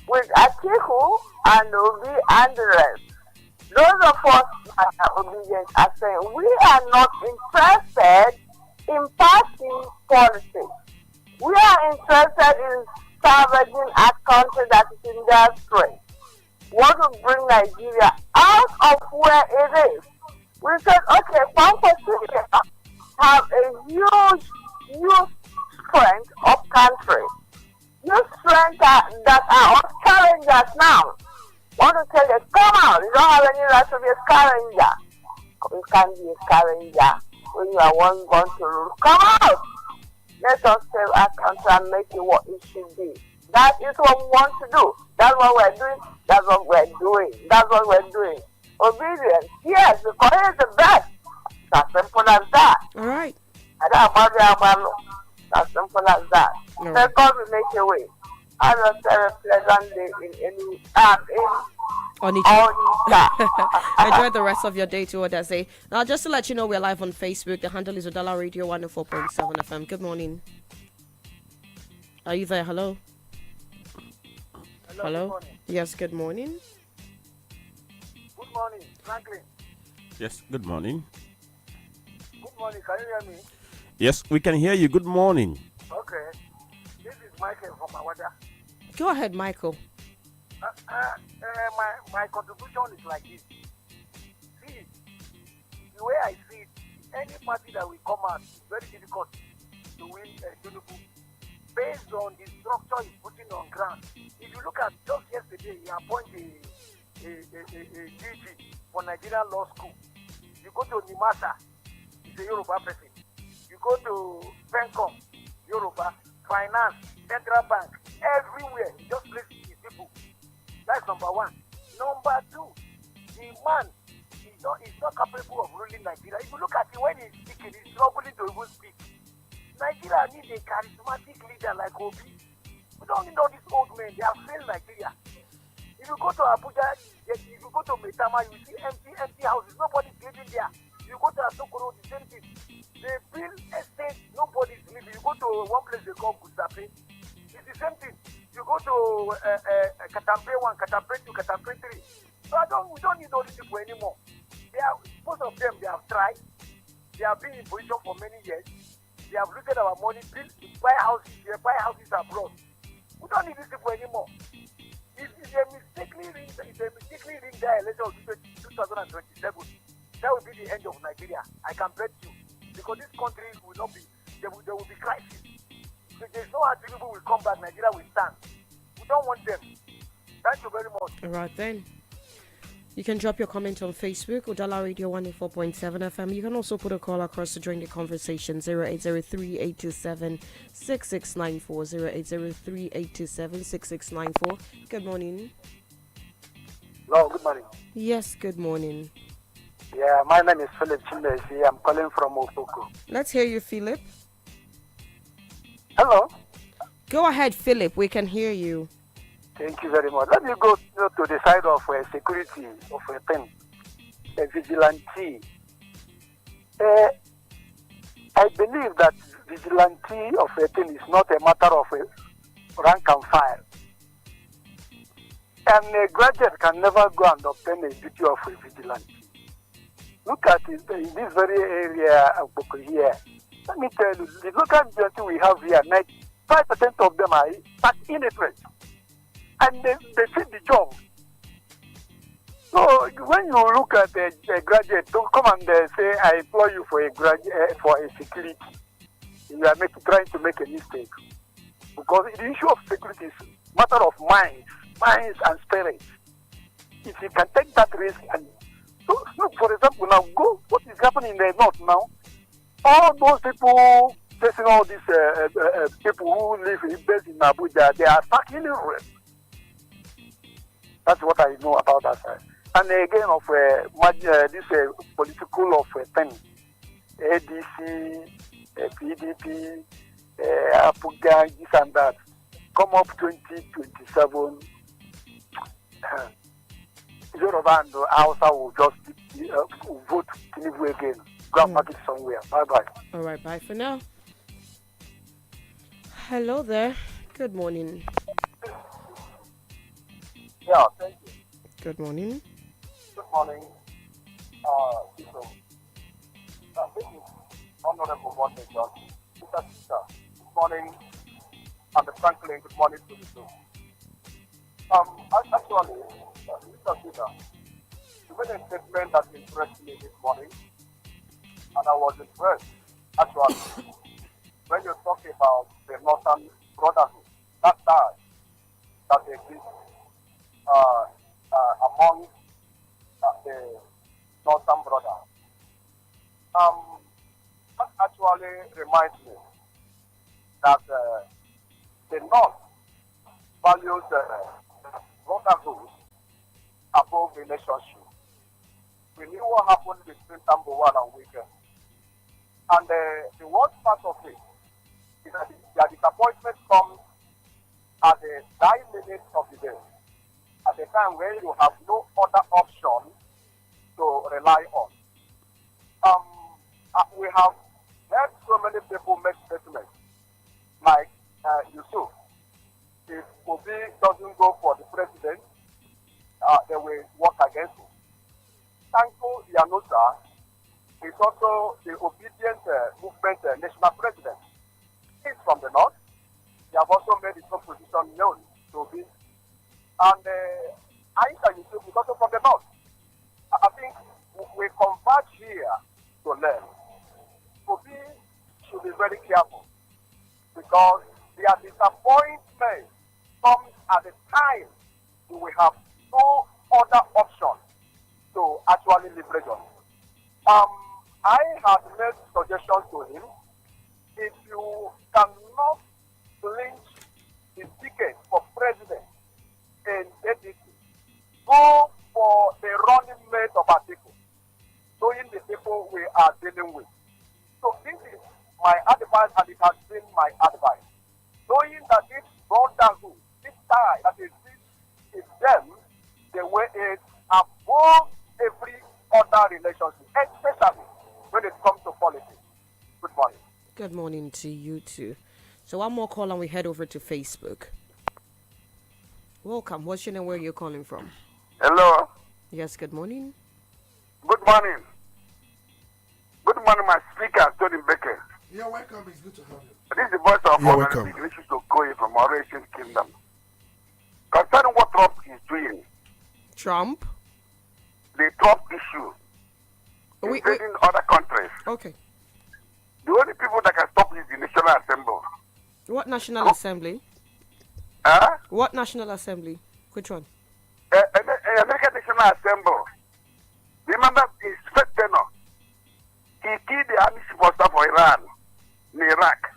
with Atiku and Obi and the rest, those of us that are obedient are saying we are not interested in party politics. We are interested in salvaging a country that is in their strength. We want to bring Nigeria out of where it is. We said, okay, Pan Pacific have a huge strength of country. Huge strength that are on scavengers now. Want to tell you, come out. You don't have any right to be a scavenger. You can't be a scavenger when you are one going to rule. Come out. Let us save our country and make it what it should be. That is what we want to do. That's what we're doing. That's what we're doing. That's what we're doing. Obedience. Yes, because it's the best. It's as simple as that. All right. As simple as that. All Let God will make a way. I will say a pleasant day in Onitsha. Enjoy the rest of your day too, what I say. Now, just to let you know, we're live on Facebook. The handle is Udala Radio 104.7 FM. Good morning. Are you there? Hello? Hello? Good morning. Yes, good morning. Good morning, Franklin. Yes, good morning. Good morning, can you hear me? Yes, we can hear you. Good morning. Okay. This is Michael from Awada. Go ahead, Michael. My contribution is like this. See, the way I see it, any party that will come out is very difficult to win Tinubu based on the structure he's putting on ground. If you look at just yesterday, he appointed a DG for Nigerian Law School. You go to Nimasa, he's a Yoruba person. You go to Pencom, Yoruba, Finance, Central Bank, everywhere. He just places his people. That's number one. Number two, the man is not capable of ruling Nigeria. If you look at him when he's speaking, he's struggling to even speak. Nigeria needs a charismatic leader like Obi. We don't need all these old men. They have failed Nigeria. If you go to Abuja, if you go to Metama, you see empty houses. Nobody's living there. You go to Asokoro, the same thing. They build estates, nobody's living. You go to one place they call Kusape, it's the same thing. You go to Katampe 1, Katampe 2, Katampe 3. So we don't need all these people anymore. Most of them, they have tried. They have been in position for many years. They have looted our money, buy houses here, buy houses abroad. We don't need these people anymore. It's a mistakenly ring the election of 2027. That will be the end of Nigeria. I can bet you. Because this country will not be, there will be crisis. So there's no how people will come back, Nigeria will stand. We don't want them. Thank you very much. All right then. You can drop your comment on Facebook, Udala Radio 104.7 FM. You can also put a call across to join the conversation, 0803-827-6694, 0803-827-6694. Good morning. Hello, good morning. Yes, good morning. Yeah, my name is Philip Chimesi. I'm calling from Opoko. Let's hear you, Philip. Hello. Go ahead, Philip. We can hear you. Thank you very much. Let me go to the side of security of a thing, a vigilante. I believe that vigilante of a thing is not a matter of rank and file. And a graduate can never go and obtain a duty of a vigilante. Look at it in this very area of Boko here. Let me tell you, the local vigilante we have here, 95% of them are illiterate. And they fit the job. So when you look at a graduate, don't come and say, I employ you for a security. You are trying to make a mistake. Because the issue of security is a matter of minds and spirits. If you can take that risk and so, look, for example, now go what is happening in the north now. All those people facing all these people who live based in Abuja, they are attacking Europe. That's what I know about that side. And again, of this political of thing, ADC, PDP, Apuga, this and that, come up 2027. Yoruba and Hausa will just vote Tinubu again. Go and park it somewhere. Bye-bye. All right, bye for now. Hello there. Good morning. Yeah, thank you. Good morning. Good morning. People. This is Honorable Water John. Mr. Sister. Good morning. And Franklin, good morning to you too. Actually, Mr. Sister, you made a statement that impressed me this morning, and I was impressed, actually, when you talk about the Northern Brotherhood, that exists among the Northern Brothers. That actually reminds me that the North values brotherhood above relationship. We knew what happened between Tambuwal and Wigan. And the worst part of it is that the disappointment comes at the dying minute of the day, at the time where you have no other option to rely on. We have heard so many people make statements like Yusuf. If Obi doesn't go for the president, they will work against him. Tanko Yanusa is also the obedient movement national president. He's from the north. He have also made his own position known to Obi. And Aisha Yusuf is also from the north. I think we converge here to learn. Obi should be very careful because their disappointment comes at the time we have no other option to actually leverage on. I had made suggestions to him. If you cannot clinch the ticket for president in ADC, go for the running mate of our people, knowing the people we are dealing with. So this is my advice, and it has international relationship, especially when it comes to politics. Good morning. Good morning to you too. So one more call and we head over to Facebook. Welcome. What's your name? Where are you calling from? Hello. Yes, good morning. Good morning. Good morning, my speaker, Tony Becker. You're welcome. It's good to have you. This is the voice of You're welcome. Ignatius Okoye from Oration Kingdom. Concerning what Trump is doing, Trump? the Trump issue, invading other countries. Okay. The only people that can stop is the National Assembly. What National Assembly? Huh? What National Assembly? Which one? American National Assembly. Remember his first tenor. He killed the army chief of staff for Iran in Iraq.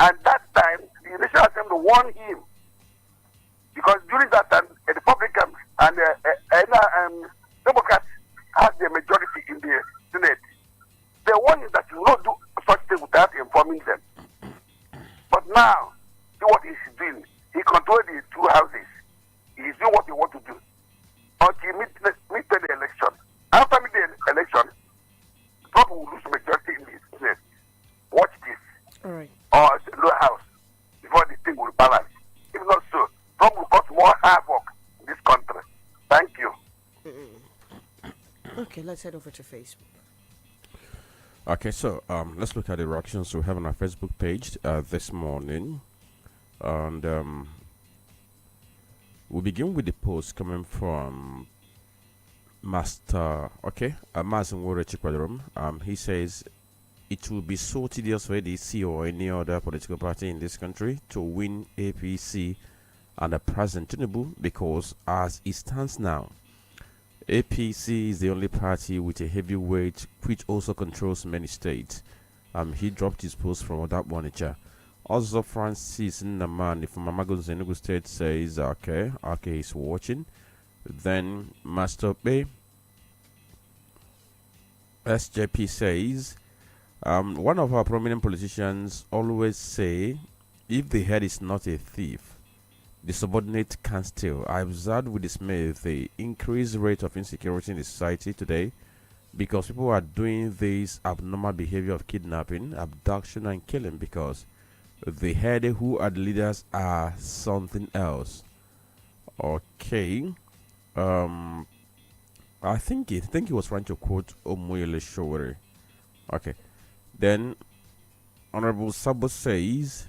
And that time, the National Assembly warned him. Because during that time, the Republicans and Democrats had the majority in the Senate. They warned him that you will not do such thing without informing them. But now, see what he's doing. He controls the two houses. He's doing what he wants to do. Until meet the election. After the election, Trump will lose majority in the Senate. Watch this. All right. Or low house before the thing will balance. If not so, Trump will cause more havoc in this country. Thank you. Okay, let's head over to Facebook. Okay, so let's look at the reactions we have on our Facebook page this morning. And we'll begin with the post coming from Master, Mazin Wore Chikwadrum. He says, it will be so tedious for ADC or any other political party in this country to win APC under President Tinubu, because as it stands now, APC is the only party with a heavyweight which also controls many states. He dropped his post from FM Onitsha. Also, Francis Namani from Amagun's Enugu State says, okay, he's watching. Then Master B SJP says, one of our prominent politicians always say, if the head is not a thief, the subordinate can steal. I observed with dismay the increased rate of insecurity in the society today, because people are doing this abnormal behavior of kidnapping, abduction, and killing because the head who are the leaders are something else. Okay. I think he was trying to quote Omoyele Showere. Okay. Then Honorable Sabo says,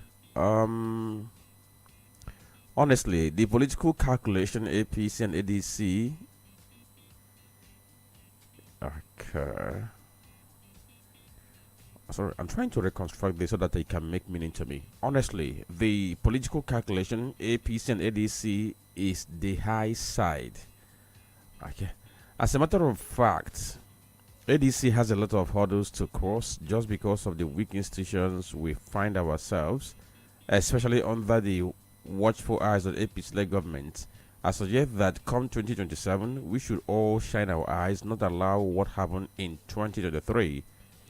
honestly, the political calculation APC and ADC. Okay. Sorry, I'm trying to reconstruct this so that it can make meaning to me. Honestly, the political calculation APC and ADC is the high side. Okay. As a matter of fact, ADC has a lot of hurdles to cross just because of the weak institutions we find ourselves, especially under the watchful eyes of APC-led government. I suggest that come 2027, we should all shine our eyes, not allow what happened in 2023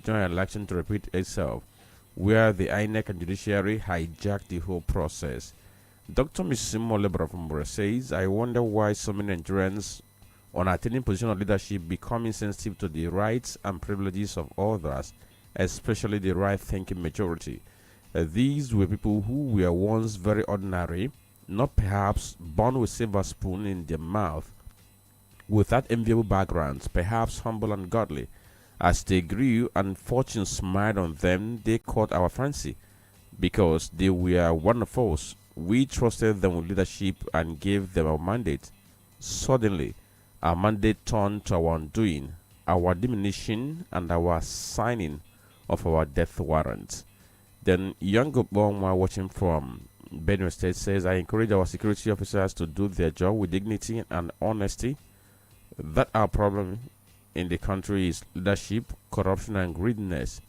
general election to repeat itself, where the INEC and judiciary hijacked the whole process. Dr. Missimo Lebra from Bora says, I wonder why so many Nigerians on attaining position of leadership become insensitive to the rights and privileges of others, especially the right-thinking majority. These were people who were once very ordinary, not perhaps born with silver spoon in their mouth, without enviable backgrounds, perhaps humble and godly. As they grew and fortune smiled on them, they caught our fancy, because they were one of us. We trusted them with leadership and gave them our mandate. Suddenly, our mandate turned to our undoing, our diminution, and our signing of our death warrant. Then Young Obama, watching from Benue State, says, I encourage our security officers to do their job with dignity and honesty. That our problem in the country is leadership, corruption, and greediness.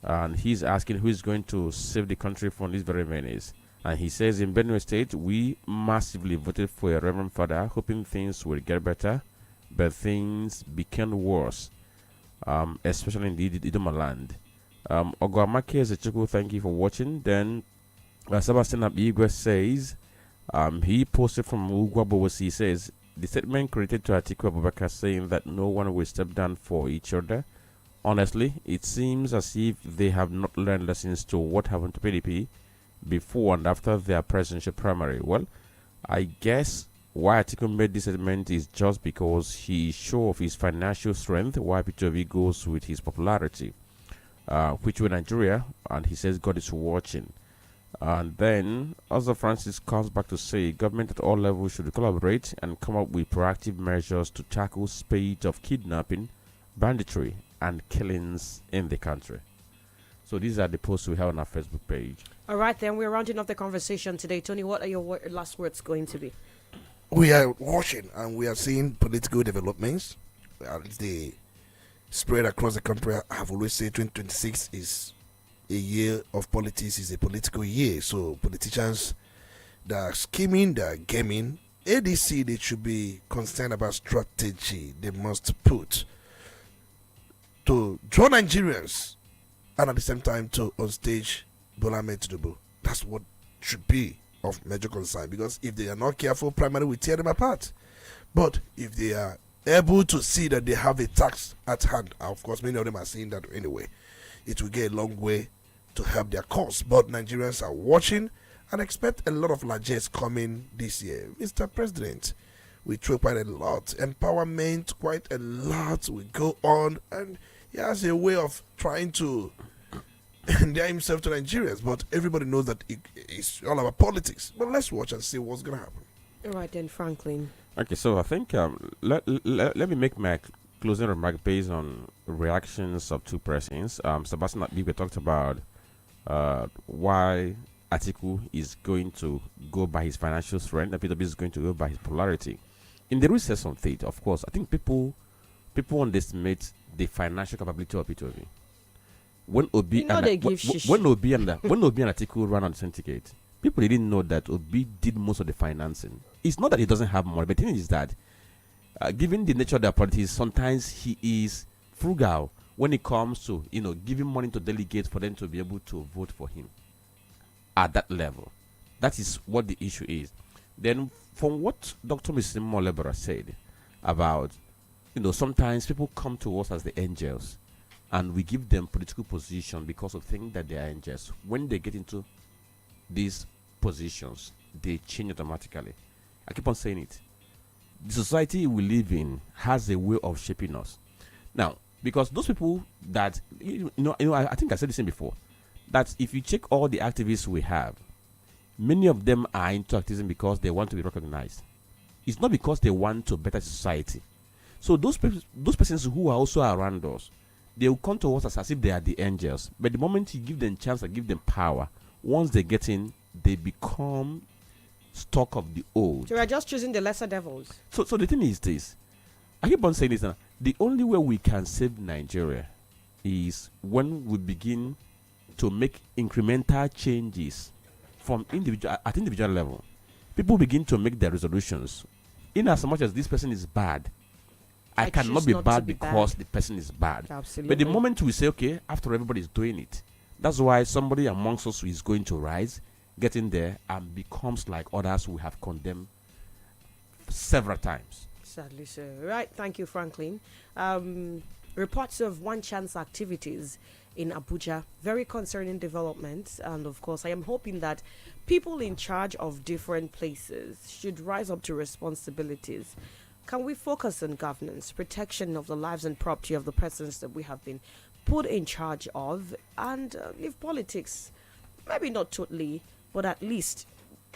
And he's asking who is going to save the country from these very menace. And he says, in Benue State, we massively voted for a Reverend Father, hoping things will get better, but things became worse, especially in the Idoma land. Ogwamake Zechuku, thank you for watching. Then Sebastian Abigwe says, he posted from Ugwabowosi, he says, the statement credited to Atiku Abubakar saying that no one will step down for each other. Honestly, it seems as if they have not learned lessons to what happened to PDP before and after their presidential primary. Well, I guess why Atiku made this statement is just because he is sure of his financial strength, while Peter goes with his popularity, which with Nigeria, and he says God is watching. And then, Arthur Francis comes back to say government at all levels should collaborate and come up with proactive measures to tackle spate of kidnapping, banditry, and killings in the country. So these are the posts we have on our Facebook page. All right, then we're rounding off the conversation today. Tony, what are your last words going to be? We are watching and we are seeing political developments as they spread across the country. I have always said 2026 is a year of politics, is a political year. So politicians that are scheming, that are gaming, ADC, they should be concerned about strategy they must put to draw Nigerians and at the same time to on-stage Bola Ahmed Tinubu. That's what should be of major concern, because if they are not careful, primary will tear them apart. But if they are able to see that they have a tax at hand, of course many of them are saying that anyway, it will get a long way to help their cause. But Nigerians are watching and expect a lot of largesse coming this year. Mr. President, we throw quite a lot, empowerment, quite a lot will go on, and he has a way of trying to endear himself to Nigerians, but everybody knows that it's all about politics. But let's watch and see what's going to happen. All right then, Franklin. Okay, so I think let me make my closing remark based on reactions of two persons. Sebastian Abibe talked about why Atiku is going to go by his financial strength and Peter B is going to go by his popularity. In the research on faith, of course, I think people underestimate the financial capability of Peter B. When Obi and Obi and Atiku ran on the syndicate, people didn't know that Obi did most of the financing. It's not that he doesn't have money, but the thing is that given the nature of their politics, sometimes he is frugal when it comes to giving money to delegates for them to be able to vote for him at that level. That is what the issue is. Then from what Dr. Mr. Molebera said about sometimes people come to us as the angels and we give them political position because of things that they are angels. When they get into these positions, they change automatically. I keep on saying it. The society we live in has a way of shaping us. Now, because those people that I think I said this thing before, that if you check all the activists we have, many of them are into activism because they want to be recognized. It's not because they want to better society. So those persons who are also around us, they will come to us as if they are the angels. But the moment you give them chance and give them power, once they get in, they become stock of the old. So we are just choosing the lesser devils. So the thing is this. I keep on saying this now. The only way we can save Nigeria is when we begin to make incremental changes from individual level. People begin to make their resolutions. In as much as this person is bad, I cannot be bad because the person is bad. Absolutely. But the moment we say, okay, after everybody is doing it, that's why somebody amongst us is going to rise, get in there, and becomes like others we have condemned several times. Sadly so. Right, thank you, Franklin. Reports of one chance activities in Abuja, very concerning developments, and of course I am hoping that people in charge of different places should rise up to responsibilities. Can we focus on governance, protection of the lives and property of the persons that we have been put in charge of, and leave politics, maybe not totally, but at least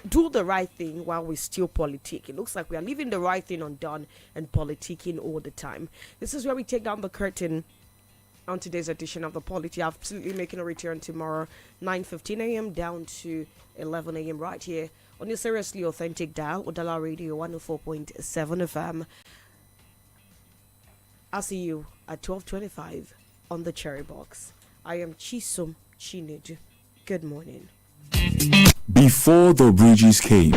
do the right thing while we still politic. It looks like we are leaving the right thing undone and politicking all the time. This is where we take down the curtain on today's edition of the Polity. Absolutely making a return tomorrow, 9:15 a.m. down to 11 a.m. right here on your seriously authentic dial, Udala Radio 104.7 FM. I'll see you at 12:25 on the Cherry Box. I am Chisom Chinedu. Good morning. Before the bridges came,